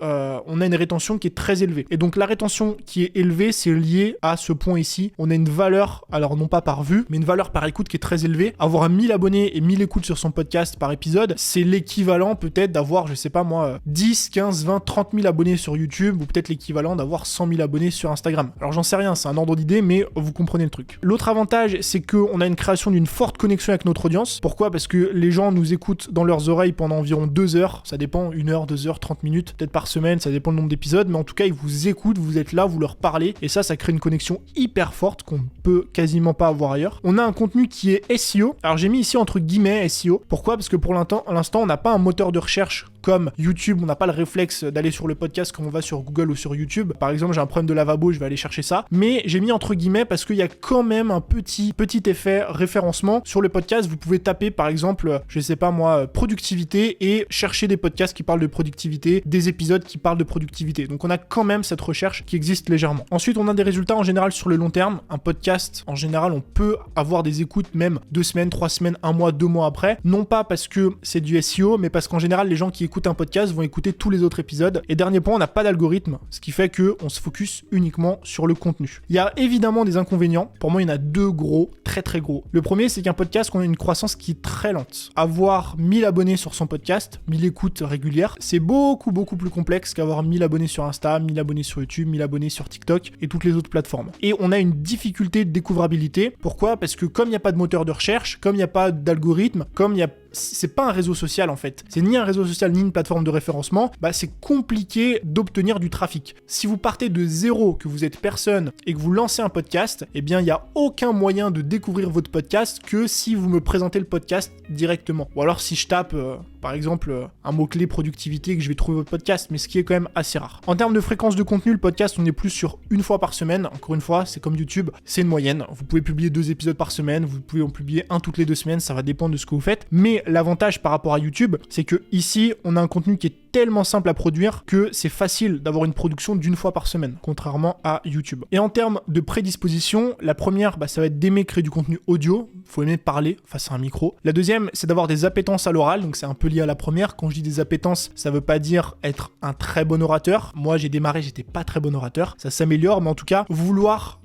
on a une rétention qui est très élevée. Et donc la rétention qui est élevée, c'est lié à ce point ici. On a une valeur, alors non pas par vue, mais une valeur par écoute qui est très élevée. Avoir 1000 abonnés et 1000 écoutes sur son podcast par épisode, c'est l'équivalent peut-être d'avoir, je sais pas moi, 10, 15, 20, 30 000 abonnés sur YouTube, ou peut-être l'équivalent d'avoir 100 000 abonnés sur Instagram. Alors j'en sais rien, c'est un ordre d'idée, mais vous comprenez le truc. L'autre avantage, c'est qu'on a une création d'une forte connexion avec notre audience. Pourquoi ? Parce que les gens nous écoutent dans leurs oreilles pendant environ 2 heures, ça dépend, 1 heure, 2 heures, 30 minutes, peut-être par semaine, ça dépend du nombre d'épisodes, mais en tout cas, ils vous écoutent, vous êtes là, vous leur parlez, et ça crée une connexion hyper forte qu'on peut quasiment pas avoir ailleurs. On a un contenu qui est SEO. Alors j'ai mis ici entre guillemets SEO. Pourquoi ? Parce que pour l'instant, on n'a pas un moteur de recherche comme YouTube, on n'a pas le réflexe d'aller sur le podcast comme on va sur Google ou sur YouTube. Par exemple, j'ai un problème de lavabo, je vais aller chercher ça. Mais j'ai mis entre guillemets parce qu'il y a quand même un petit effet référencement sur le podcast. Vous pouvez taper par exemple, je sais pas moi, productivité et chercher des podcasts qui parlent de productivité, des épisodes qui parlent de productivité. Donc on a quand même cette recherche qui existe légèrement. Ensuite, on a des résultats en général sur le long terme. Un podcast, en général, on peut avoir des écoutes même 2 semaines, 3 semaines, 1 mois, 2 mois après. Non pas parce que c'est du SEO, mais parce qu'en général, les gens qui écoutent un podcast vont écouter tous les autres épisodes. Et dernier point, on n'a pas d'algorithme, ce qui fait qu'on se focus uniquement sur le contenu. Il y a évidemment des inconvénients. Pour moi, il y en a 2 gros, très gros. Le premier, c'est qu'un podcast, on a une croissance qui est très lente. Avoir 1000 abonnés sur son podcast, 1000 écoutes régulières, c'est beaucoup plus complexe qu'avoir 1000 abonnés sur Insta, 1000 abonnés sur YouTube, 1000 abonnés sur TikTok et toutes les autres plateformes. Et on a une difficulté de découvrabilité. Pourquoi ? Parce que comme il n'y a pas de moteur de recherche, comme il n'y a pas d'algorithme, comme il y a c'est pas un réseau social en fait. C'est ni un réseau social ni une plateforme de référencement. C'est compliqué d'obtenir du trafic. Si vous partez de zéro, que vous êtes personne et que vous lancez un podcast, eh bien il n'y a aucun moyen de découvrir votre podcast que si vous me présentez le podcast directement. Ou alors si je tape par exemple un mot-clé productivité que je vais trouver votre podcast, mais ce qui est quand même assez rare. En termes de fréquence de contenu, le podcast on est plus sur 1 fois par semaine. Encore une fois, c'est comme YouTube, c'est une moyenne. Vous pouvez publier 2 épisodes par semaine, vous pouvez en publier 1 toutes les 2 semaines, ça va dépendre de ce que vous faites. Mais l'avantage par rapport à YouTube, c'est que ici, on a un contenu qui est tellement simple à produire que c'est facile d'avoir une production d'1 fois par semaine, contrairement à YouTube. Et en termes de prédisposition, la première, ça va être d'aimer créer du contenu audio. Il faut aimer parler face à un micro. La deuxième, c'est d'avoir des appétences à l'oral, donc c'est un peu lié à la première. Quand je dis des appétences, ça veut pas dire être un très bon orateur. Moi, j'ai démarré, j'étais pas très bon orateur. Ça s'améliore, mais en tout cas, vouloir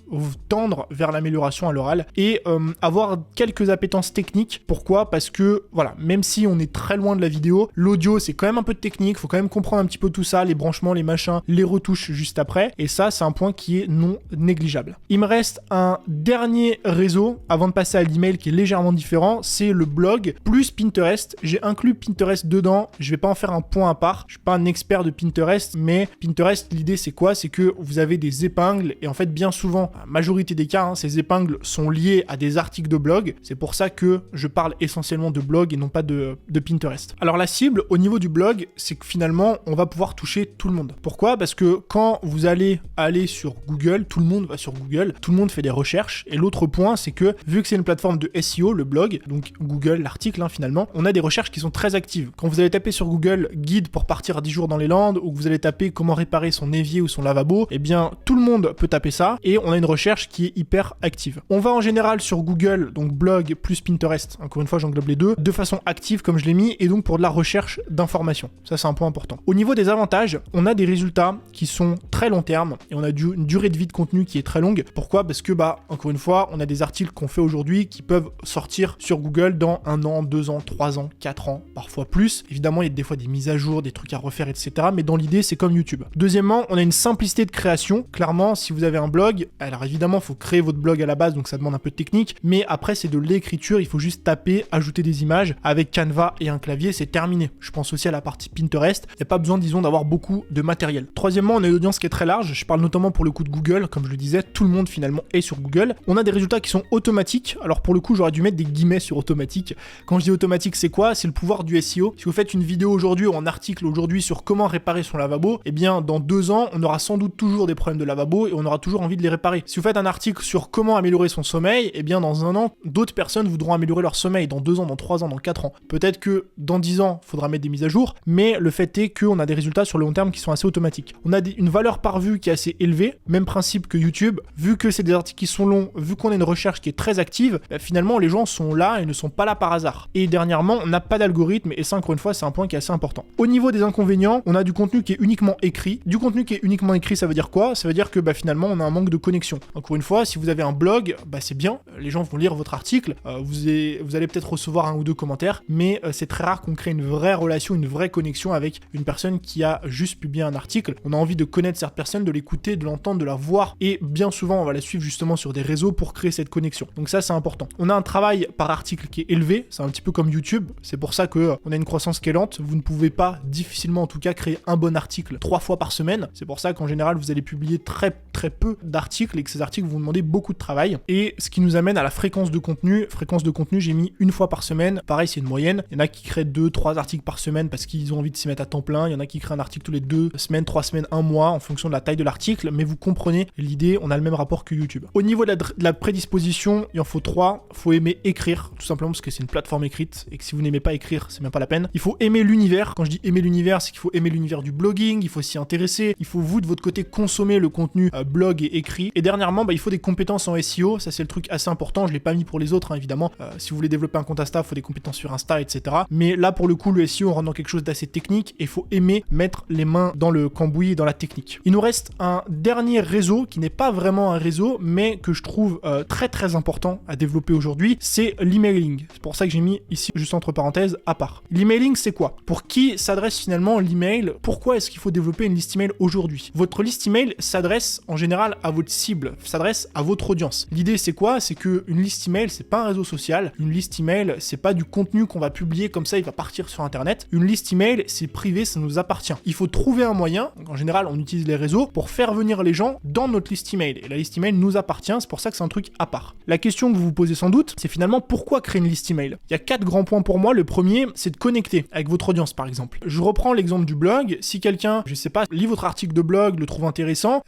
tendre vers l'amélioration à l'oral et avoir quelques appétences techniques. Pourquoi ? Parce que voilà, même si on est très loin de la vidéo, l'audio c'est quand même un peu de technique, faut quand même comprendre un petit peu tout ça, les branchements, les machins, les retouches juste après, et ça c'est un point qui est non négligeable. Il me reste un dernier réseau avant de passer à l'email qui est légèrement différent, c'est le blog plus Pinterest. J'ai inclus Pinterest dedans, je vais pas en faire un point à part, je suis pas un expert de Pinterest, mais Pinterest, l'idée c'est quoi ? C'est que vous avez des épingles et en fait bien souvent la majorité des cas, ces épingles sont liées à des articles de blog. C'est pour ça que je parle essentiellement de blog et non pas de Pinterest. Alors la cible au niveau du blog, c'est que finalement, on va pouvoir toucher tout le monde. Pourquoi ? Parce que quand vous allez aller sur Google, tout le monde va sur Google, tout le monde fait des recherches. Et l'autre point, c'est que vu que c'est une plateforme de SEO, le blog, donc Google, l'article finalement, on a des recherches qui sont très actives. Quand vous allez taper sur Google guide pour partir à 10 jours dans les Landes, ou que vous allez taper comment réparer son évier ou son lavabo, eh bien tout le monde peut taper ça et on a une recherche qui est hyper active. On va en général sur Google, donc blog plus Pinterest, encore une fois j'englobe les deux, de façon active comme je l'ai mis, et donc pour de la recherche d'informations. Ça c'est un point important. Au niveau des avantages, on a des résultats qui sont très long terme et on a une durée de vie de contenu qui est très longue. Pourquoi ? Parce que encore une fois, on a des articles qu'on fait aujourd'hui qui peuvent sortir sur Google dans 1 an, 2 ans, 3 ans, 4 ans, parfois plus. Évidemment, il y a des fois des mises à jour, des trucs à refaire, etc. Mais dans l'idée, c'est comme YouTube. Deuxièmement, on a une simplicité de création. Clairement, si vous avez un blog, alors évidemment, il faut créer votre blog à la base, donc ça demande un peu de technique. Mais après, c'est de l'écriture. Il faut juste taper, ajouter des images avec Canva et un clavier, c'est terminé. Je pense aussi à la partie Pinterest. Il n'y a pas besoin, disons, d'avoir beaucoup de matériel. Troisièmement, on a une audience qui est très large. Je parle notamment pour le coup de Google. Comme je le disais, tout le monde finalement est sur Google. On a des résultats qui sont automatiques. Alors pour le coup, j'aurais dû mettre des guillemets sur automatique. Quand je dis automatique, c'est quoi ? C'est le pouvoir du SEO. Si vous faites une vidéo aujourd'hui ou un article aujourd'hui sur comment réparer son lavabo, eh bien dans 2 ans, on aura sans doute toujours des problèmes de lavabo et on aura toujours envie de les réparer. Si vous faites un article sur comment améliorer son sommeil, eh bien dans 1 an, d'autres personnes voudront améliorer leur sommeil. Dans 2 ans, dans 3 ans, dans 4 ans. Peut-être que dans 10 ans, il faudra mettre des mises à jour, mais le fait est qu'on a des résultats sur le long terme qui sont assez automatiques. On a une valeur par vue qui est assez élevée, même principe que YouTube. Vu que c'est des articles qui sont longs, vu qu'on a une recherche qui est très active, finalement les gens sont là et ne sont pas là par hasard. Et dernièrement, on n'a pas d'algorithme et ça encore une fois c'est un point qui est assez important. Au niveau des inconvénients, on a du contenu qui est uniquement écrit. Du contenu qui est uniquement écrit, ça veut dire quoi ? Ça veut dire que finalement on a un manque de connexion. Encore une fois, si vous avez un blog, c'est bien, les gens vont lire votre article, vous allez peut-être recevoir 1 ou 2 commentaires, mais c'est très rare qu'on crée une vraie relation, une vraie connexion avec une personne qui a juste publié un article. On a envie de connaître cette personne, de l'écouter, de l'entendre, de la voir, et bien souvent on va la suivre justement sur des réseaux pour créer cette connexion. Donc ça c'est important. On a un travail par article qui est élevé, c'est un petit peu comme YouTube, c'est pour ça qu'on a une croissance qui est lente. Vous ne pouvez pas difficilement en tout cas créer un bon article 3 fois par semaine. C'est pour ça qu'en général vous allez publier très peu d'articles et que ces articles vont demander beaucoup de travail. Et ce qui nous amène à la fréquence de contenu. Fréquence de contenu, j'ai mis 1 fois par semaine. Pareil, c'est une moyenne. Il y en a qui créent 2-3 articles par semaine parce qu'ils ont envie de s'y mettre à temps plein. Il y en a qui créent un article tous les 2 semaines, 3 semaines, 1 mois en fonction de la taille de l'article. Mais vous comprenez l'idée, on a le même rapport que YouTube. Au niveau de la prédisposition, il en faut 3. Il faut aimer écrire, tout simplement parce que c'est une plateforme écrite et que si vous n'aimez pas écrire, c'est même pas la peine. Il faut aimer l'univers. Quand je dis aimer l'univers, c'est qu'il faut aimer l'univers du blogging, il faut s'y intéresser, il faut vous de votre côté consommer le contenu blog et écrit. Et dernièrement, il faut des compétences en SEO. Ça c'est le truc assez important. Je l'ai pas mis pour les autres, évidemment. Si vous voulez développer un compte Insta, il faut des compétences sur Insta, etc. Mais là pour le coup, le SEO on rentre dans quelque chose d'assez technique et il faut aimer mettre les mains dans le cambouis et dans la technique. Il nous reste un dernier réseau qui n'est pas vraiment un réseau, mais que je trouve très important à développer aujourd'hui, c'est l'emailing. C'est pour ça que j'ai mis ici juste entre parenthèses à part. L'emailing, c'est quoi ? Pour qui s'adresse finalement l'email ? Pourquoi est-ce qu'il faut développer une liste email aujourd'hui ? Votre liste email s'adresse en général à votre cible, s'adresse à votre audience. L'idée c'est quoi ? C'est que une liste email, c'est pas un réseau social. Une liste email, c'est pas du contenu qu'on va publier comme ça, il va partir sur internet. Une liste email, c'est privé, ça nous appartient. Il faut trouver un moyen, donc en général on utilise les réseaux, pour faire venir les gens dans notre liste email. Et la liste email nous appartient, c'est pour ça que c'est un truc à part. La question que vous vous posez sans doute, c'est finalement pourquoi créer une liste email ? Il y a 4 grands points pour moi. Le premier, c'est de connecter avec votre audience par exemple. Je reprends l'exemple du blog. Si quelqu'un, je sais pas, lit votre article de blog, le trouve intéressant,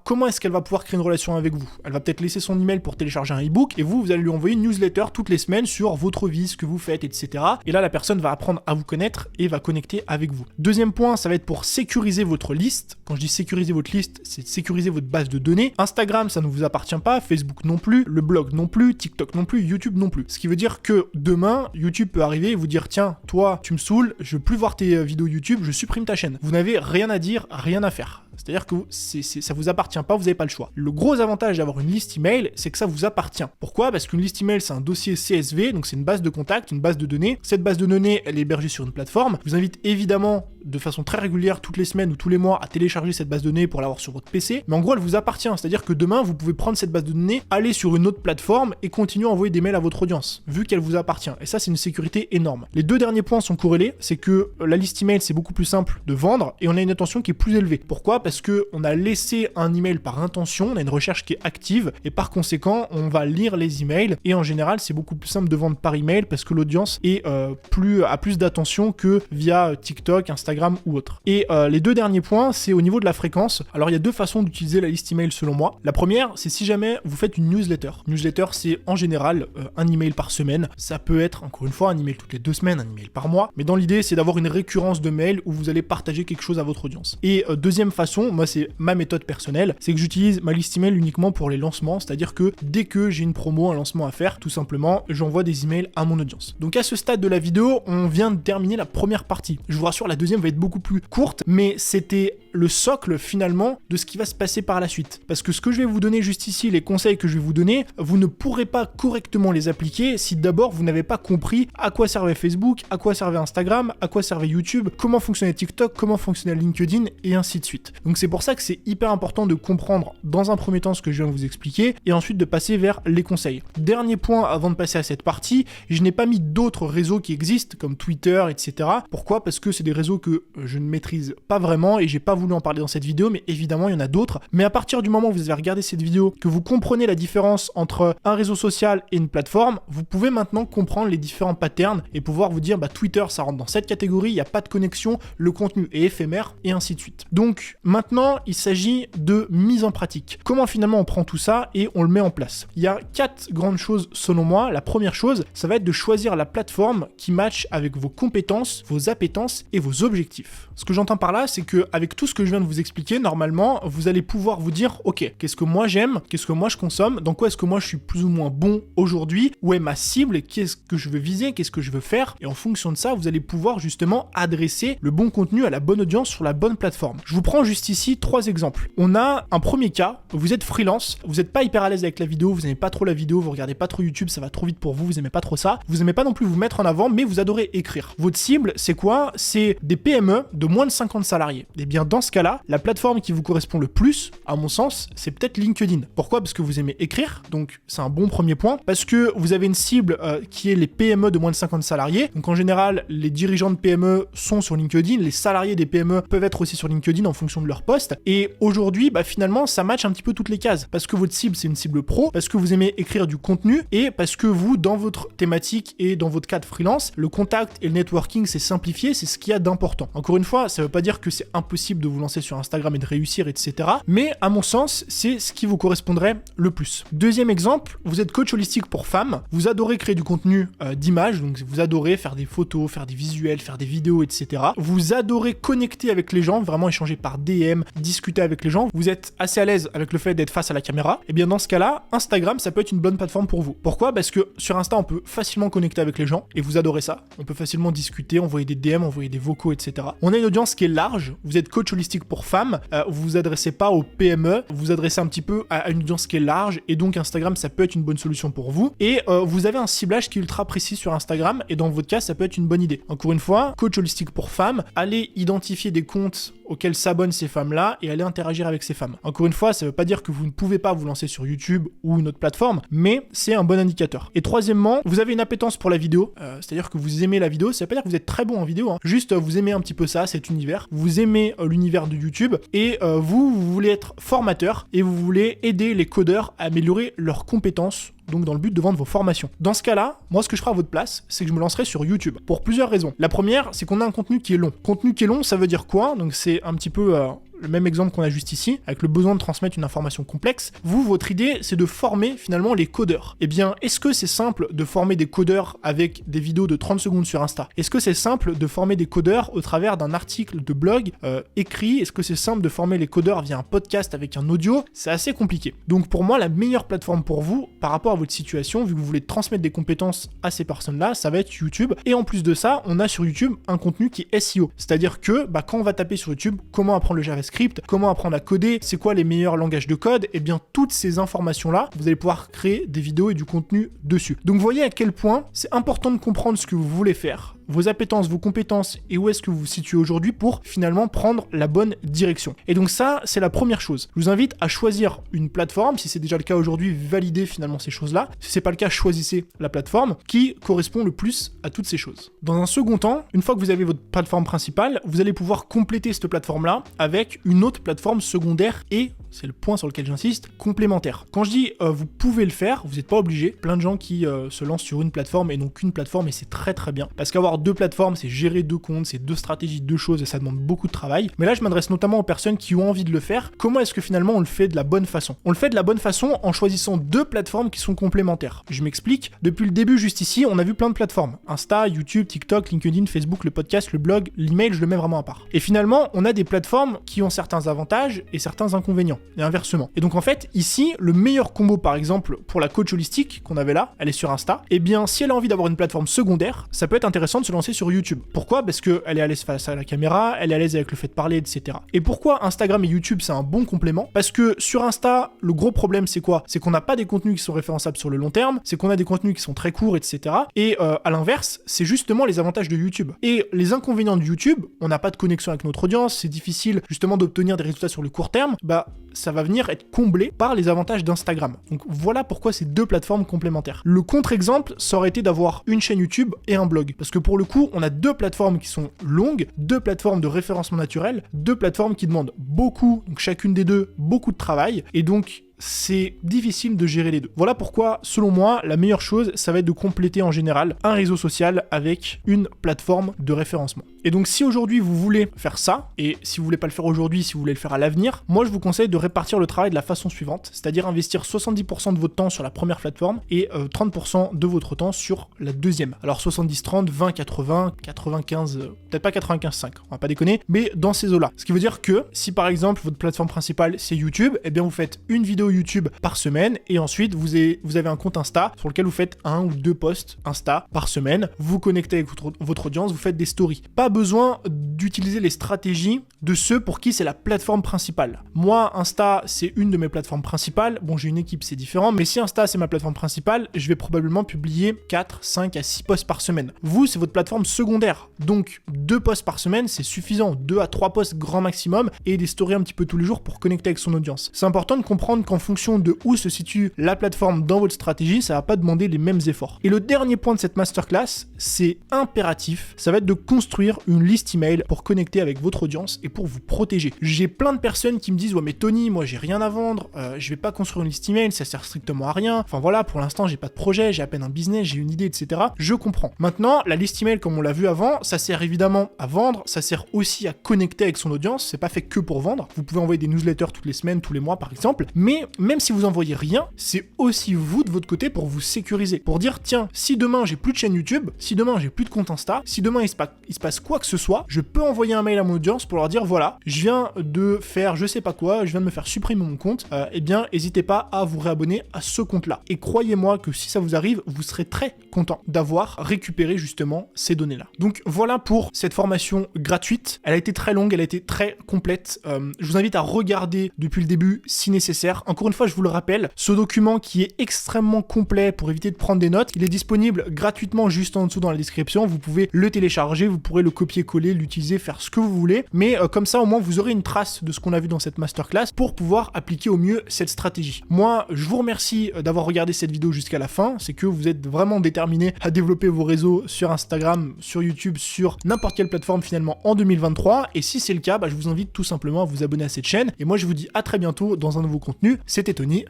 comment est-ce qu'elle va pouvoir créer une relation avec vous ? Elle va peut-être laisser son email pour télécharger un e-book et vous allez lui envoyer une newsletter toutes les semaines sur votre vie, ce que vous faites, etc. Et là, la personne va apprendre à vous connaître et va connecter avec vous. Deuxième point, ça va être pour sécuriser votre liste. Quand je dis sécuriser votre liste, c'est sécuriser votre base de données. Instagram, ça ne vous appartient pas, Facebook non plus, le blog non plus, TikTok non plus, YouTube non plus. Ce qui veut dire que demain, YouTube peut arriver et vous dire tiens, toi, tu me saoules, je veux plus voir tes vidéos YouTube, je supprime ta chaîne. Vous n'avez rien à dire, rien à faire. C'est-à-dire que ça vous appartient pas, vous n'avez pas le choix. Le gros avantage d'avoir une liste email, c'est que ça vous appartient. Pourquoi ? Parce qu'une liste email, c'est un dossier CSV, donc c'est une base de contact, une base de données. Cette base de données, elle est hébergée sur une plateforme. Je vous invite évidemment de façon très régulière toutes les semaines ou tous les mois à télécharger cette base de données pour l'avoir sur votre PC, mais en gros elle vous appartient, c'est-à-dire que demain vous pouvez prendre cette base de données, aller sur une autre plateforme et continuer à envoyer des mails à votre audience, vu qu'elle vous appartient. Et ça c'est une sécurité énorme. Les deux derniers points sont corrélés, c'est que la liste email c'est beaucoup plus simple de vendre et on a une attention qui est plus élevée. Pourquoi? Parce que on a laissé un email par intention, on a une recherche qui est active et par conséquent on va lire les emails et en général c'est beaucoup plus simple de vendre par email parce que l'audience est a plus d'attention que via TikTok, Instagram ou autre. Et les deux derniers points c'est au niveau de la fréquence. Alors il y a deux façons d'utiliser la liste email selon moi. La première c'est si jamais vous faites une newsletter. Newsletter c'est en général un email par semaine. Ça peut être encore une fois un email toutes les 2 semaines, un email par mois. Mais dans l'idée c'est d'avoir une récurrence de mails où vous allez partager quelque chose à votre audience. Et deuxième façon, moi c'est ma méthode personnelle, c'est que j'utilise ma liste email uniquement pour les lancements, c'est-à-dire que dès que j'ai une promo, un lancement à faire, tout simplement, j'envoie des emails à mon audience. Donc à ce stade de la vidéo, on vient de terminer la première partie. Je vous rassure, la deuxième va être beaucoup plus courte, mais c'était le socle finalement de ce qui va se passer par la suite. Parce que ce que je vais vous donner juste ici, les conseils que je vais vous donner, vous ne pourrez pas correctement les appliquer si d'abord vous n'avez pas compris à quoi servait Facebook, à quoi servait Instagram, à quoi servait YouTube, comment fonctionnait TikTok, comment fonctionnait LinkedIn et ainsi de suite. Donc c'est pour ça que c'est hyper important de comprendre dans un premier temps ce que je viens de vous expliquer et ensuite de passer vers les conseils. Dernier point avant de passer à cette partie, je n'ai pas mis d'autres réseaux qui existent comme Twitter, etc. Pourquoi? Parce que c'est des réseaux que je ne maîtrise pas vraiment et j'ai pas voulu en parler dans cette vidéo, mais évidemment il y en a d'autres. Mais à partir du moment où vous avez regardé cette vidéo, que vous comprenez la différence entre un réseau social et une plateforme, vous pouvez maintenant comprendre les différents patterns et pouvoir vous dire Twitter ça rentre dans cette catégorie, il n'y a pas de connexion, le contenu est éphémère et ainsi de suite. Donc maintenant il s'agit de mise en pratique. Comment finalement on prend tout ça et on le met en place? Il y a 4 grandes choses selon moi. La première chose, ça va être de choisir la plateforme qui matche avec vos compétences, vos appétences et vos objectifs. Ce que j'entends par là, c'est que avec tout ce que je viens de vous expliquer, normalement, vous allez pouvoir vous dire, ok, qu'est-ce que moi j'aime, qu'est-ce que moi je consomme, dans quoi est-ce que moi je suis plus ou moins bon aujourd'hui, où est ma cible, qu'est-ce que je veux viser, qu'est-ce que je veux faire, et en fonction de ça, vous allez pouvoir justement adresser le bon contenu à la bonne audience sur la bonne plateforme. Je vous prends juste ici 3 exemples. On a un premier cas, vous êtes freelance, vous n'êtes pas hyper à l'aise avec la vidéo, vous n'aimez pas trop la vidéo, vous regardez pas trop YouTube, ça va trop vite pour vous, vous aimez pas trop ça, vous aimez pas non plus vous mettre en avant, mais vous adorez écrire. Votre cible, c'est quoi? C'est des PME de moins de 50 salariés. Et bien dans ce cas-là, la plateforme qui vous correspond le plus, à mon sens, c'est peut-être LinkedIn. Pourquoi? Parce que vous aimez écrire, donc c'est un bon premier point, parce que vous avez une cible qui est les PME de moins de 50 salariés, donc en général, les dirigeants de PME sont sur LinkedIn, les salariés des PME peuvent être aussi sur LinkedIn en fonction de leur poste, et aujourd'hui, finalement, ça match un petit peu toutes les cases, parce que votre cible, c'est une cible pro, parce que vous aimez écrire du contenu, et parce que vous, dans votre thématique et dans votre cadre freelance, le contact et le networking, c'est simplifié, c'est ce qu'il y a d'important. Encore une fois, ça veut pas dire que c'est impossible de vous lancer sur Instagram et de réussir, etc. Mais à mon sens, c'est ce qui vous correspondrait le plus. Deuxième exemple, vous êtes coach holistique pour femmes, vous adorez créer du contenu d'image, donc vous adorez faire des photos, faire des visuels, faire des vidéos, etc. Vous adorez connecter avec les gens, vraiment échanger par DM, discuter avec les gens, vous êtes assez à l'aise avec le fait d'être face à la caméra, et bien dans ce cas-là, Instagram, ça peut être une bonne plateforme pour vous. Pourquoi? Parce que sur Insta, on peut facilement connecter avec les gens, et vous adorez ça. On peut facilement discuter, envoyer des DM, envoyer des vocaux, etc. On a une audience qui est large, vous êtes coach holistique pour femmes, vous vous adressez pas aux PME, vous vous adressez un petit peu à une audience qui est large, et donc Instagram, ça peut être une bonne solution pour vous, et vous avez un ciblage qui est ultra précis sur Instagram, et dans votre cas, ça peut être une bonne idée. Encore une fois, coach holistique pour femmes, allez identifier des comptes auxquels s'abonnent ces femmes-là et allez interagir avec ces femmes. Encore une fois, ça veut pas dire que vous ne pouvez pas vous lancer sur YouTube ou une autre plateforme, mais c'est un bon indicateur. Et troisièmement, vous avez une appétence pour la vidéo, c'est-à-dire que vous aimez la vidéo, ça veut pas dire que vous êtes très bon en vidéo, hein. Juste vous aimez un petit peu ça, cet univers, vous aimez l'univers de YouTube, et vous voulez être formateur, et vous voulez aider les codeurs à améliorer leurs compétences, donc dans le but de vendre vos formations. Dans ce cas-là, moi ce que je ferai à votre place, c'est que je me lancerai sur YouTube, pour plusieurs raisons. La première, c'est qu'on a un contenu qui est long. Contenu qui est long, ça veut dire quoi? Donc c'est un petit peu le même exemple qu'on a juste ici, avec le besoin de transmettre une information complexe. Vous, votre idée, c'est de former finalement les codeurs. Eh bien, est-ce que c'est simple de former des codeurs avec des vidéos de 30 secondes sur Insta? Est-ce que c'est simple de former des codeurs au travers d'un article de blog écrit? Est-ce que c'est simple de former les codeurs via un podcast avec un audio? C'est assez compliqué. Donc pour moi, la meilleure plateforme pour vous, par rapport à votre situation, vu que vous voulez transmettre des compétences à ces personnes-là, ça va être YouTube. Et en plus de ça, on a sur YouTube un contenu qui est SEO. C'est-à-dire que quand on va taper sur YouTube, comment apprendre le JavaScript, JavaScript, comment apprendre à coder, c'est quoi les meilleurs langages de code, et bien toutes ces informations-là, vous allez pouvoir créer des vidéos et du contenu dessus. Donc vous voyez à quel point c'est important de comprendre ce que vous voulez faire, vos appétences, vos compétences et où est-ce que vous vous situez aujourd'hui pour finalement prendre la bonne direction. Et donc ça, c'est la première chose. Je vous invite à choisir une plateforme, si c'est déjà le cas aujourd'hui, validez finalement ces choses-là. Si c'est pas le cas, choisissez la plateforme qui correspond le plus à toutes ces choses. Dans un second temps, une fois que vous avez votre plateforme principale, vous allez pouvoir compléter cette plateforme-là avec une autre plateforme secondaire et, c'est le point sur lequel j'insiste, complémentaire. Quand je dis vous pouvez le faire, vous n'êtes pas obligé. Plein de gens qui se lancent sur une plateforme et non qu'une plateforme, et c'est très très bien. Parce qu'avoir deux plateformes, c'est gérer deux comptes, c'est deux stratégies, deux choses, et ça demande beaucoup de travail. Mais là, je m'adresse notamment aux personnes qui ont envie de le faire. Comment est-ce que finalement on le fait de la bonne façon? On le fait de la bonne façon en choisissant deux plateformes qui sont complémentaires. Je m'explique. Depuis le début, juste ici, on a vu plein de plateformes. Insta, YouTube, TikTok, LinkedIn, Facebook, le podcast, le blog, l'email, je le mets vraiment à part. Et finalement, on a des plateformes qui ont certains avantages et certains inconvénients, et inversement. Et donc en fait, ici, le meilleur combo, par exemple, pour la coach holistique qu'on avait là, elle est sur Insta, et bien si elle a envie d'avoir une plateforme secondaire, ça peut être intéressant de se lancer sur YouTube. Pourquoi? Parce qu'elle est à l'aise face à la caméra, elle est à l'aise avec le fait de parler, etc. Et pourquoi Instagram et YouTube, c'est un bon complément? Parce que sur Insta, le gros problème, c'est quoi? C'est qu'on n'a pas des contenus qui sont référençables sur le long terme, c'est qu'on a des contenus qui sont très courts, etc. Et à l'inverse, c'est justement les avantages de YouTube. Et les inconvénients de YouTube, on n'a pas de connexion avec notre audience, c'est difficile justement d'obtenir des résultats sur le court terme, bah ça va venir être comblé par les avantages d'Instagram. Donc voilà pourquoi c'est deux plateformes complémentaires. Le contre-exemple, ça aurait été d'avoir une chaîne YouTube et un blog. Parce que pour le coup, on a deux plateformes qui sont longues, deux plateformes de référencement naturel, deux plateformes qui demandent beaucoup, donc chacune des deux, beaucoup de travail, et donc c'est difficile de gérer les deux. Voilà pourquoi, selon moi, la meilleure chose, ça va être de compléter en général un réseau social avec une plateforme de référencement. Et donc si aujourd'hui vous voulez faire ça, et si vous voulez pas le faire aujourd'hui, si vous voulez le faire à l'avenir, moi je vous conseille de répartir le travail de la façon suivante, c'est-à-dire investir 70% de votre temps sur la première plateforme et 30% de votre temps sur la deuxième. Alors 70-30, 20-80, 95, peut-être pas 95-5, on va pas déconner, mais dans ces eaux-là. Ce qui veut dire que si par exemple votre plateforme principale c'est YouTube, eh bien vous faites une vidéo YouTube par semaine et ensuite vous avez un compte Insta sur lequel vous faites 1 ou 2 posts Insta par semaine, vous connectez avec votre audience, vous faites des stories. Pas besoin d'utiliser les stratégies de ceux pour qui c'est la plateforme principale. Moi, Insta, c'est une de mes plateformes principales. Bon, j'ai une équipe, c'est différent, mais si Insta, c'est ma plateforme principale, je vais probablement publier 4, 5 à 6 posts par semaine. Vous, c'est votre plateforme secondaire. Donc, 2 posts par semaine, c'est suffisant. 2 à 3 posts grand maximum et des stories un petit peu tous les jours pour connecter avec son audience. C'est important de comprendre qu'en fonction de où se situe la plateforme dans votre stratégie, ça va pas demander les mêmes efforts. Et le dernier point de cette masterclass, c'est impératif, ça va être de construire une liste email pour connecter avec votre audience et pour vous protéger. J'ai plein de personnes qui me disent « Ouais mais Tony, moi j'ai rien à vendre, je vais pas construire une liste email, ça sert strictement à rien. Enfin voilà, pour l'instant j'ai pas de projet, j'ai à peine un business, j'ai une idée, etc. » Je comprends. Maintenant, la liste email comme on l'a vu avant, ça sert évidemment à vendre, ça sert aussi à connecter avec son audience, c'est pas fait que pour vendre. Vous pouvez envoyer des newsletters toutes les semaines, tous les mois par exemple, mais même si vous envoyez rien, c'est aussi vous de votre côté pour vous sécuriser, pour dire tiens, si demain j'ai plus de chaîne YouTube, si demain j'ai plus de compte Insta, si demain il se passe quoi que ce soit, je peux envoyer un mail à mon audience pour leur dire voilà, je viens de faire je sais pas quoi, je viens de me faire supprimer mon compte, eh bien n'hésitez pas à vous réabonner à ce compte-là. Et croyez-moi que si ça vous arrive, vous serez très content d'avoir récupéré justement ces données-là. Donc voilà pour cette formation gratuite. Elle a été très longue, elle a été très complète. Je vous invite à regarder depuis le début si nécessaire. Encore une fois, je vous le rappelle, ce document qui est extrêmement complet pour éviter de prendre des notes, il est disponible gratuitement juste en dessous dans la description. Vous pouvez le télécharger, vous pourrez le copier-coller, l'utiliser, faire ce que vous voulez. Mais comme ça, au moins, vous aurez une trace de ce qu'on a vu dans cette masterclass pour pouvoir appliquer au mieux cette stratégie. Moi, je vous remercie d'avoir regardé cette vidéo jusqu'à la fin. C'est que vous êtes vraiment déterminé à développer vos réseaux sur Instagram, sur YouTube, sur n'importe quelle plateforme finalement en 2023. Et si c'est le cas, je vous invite tout simplement à vous abonner à cette chaîne. Et moi, je vous dis à très bientôt dans un nouveau contenu. C'était Tony.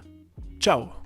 Ciao.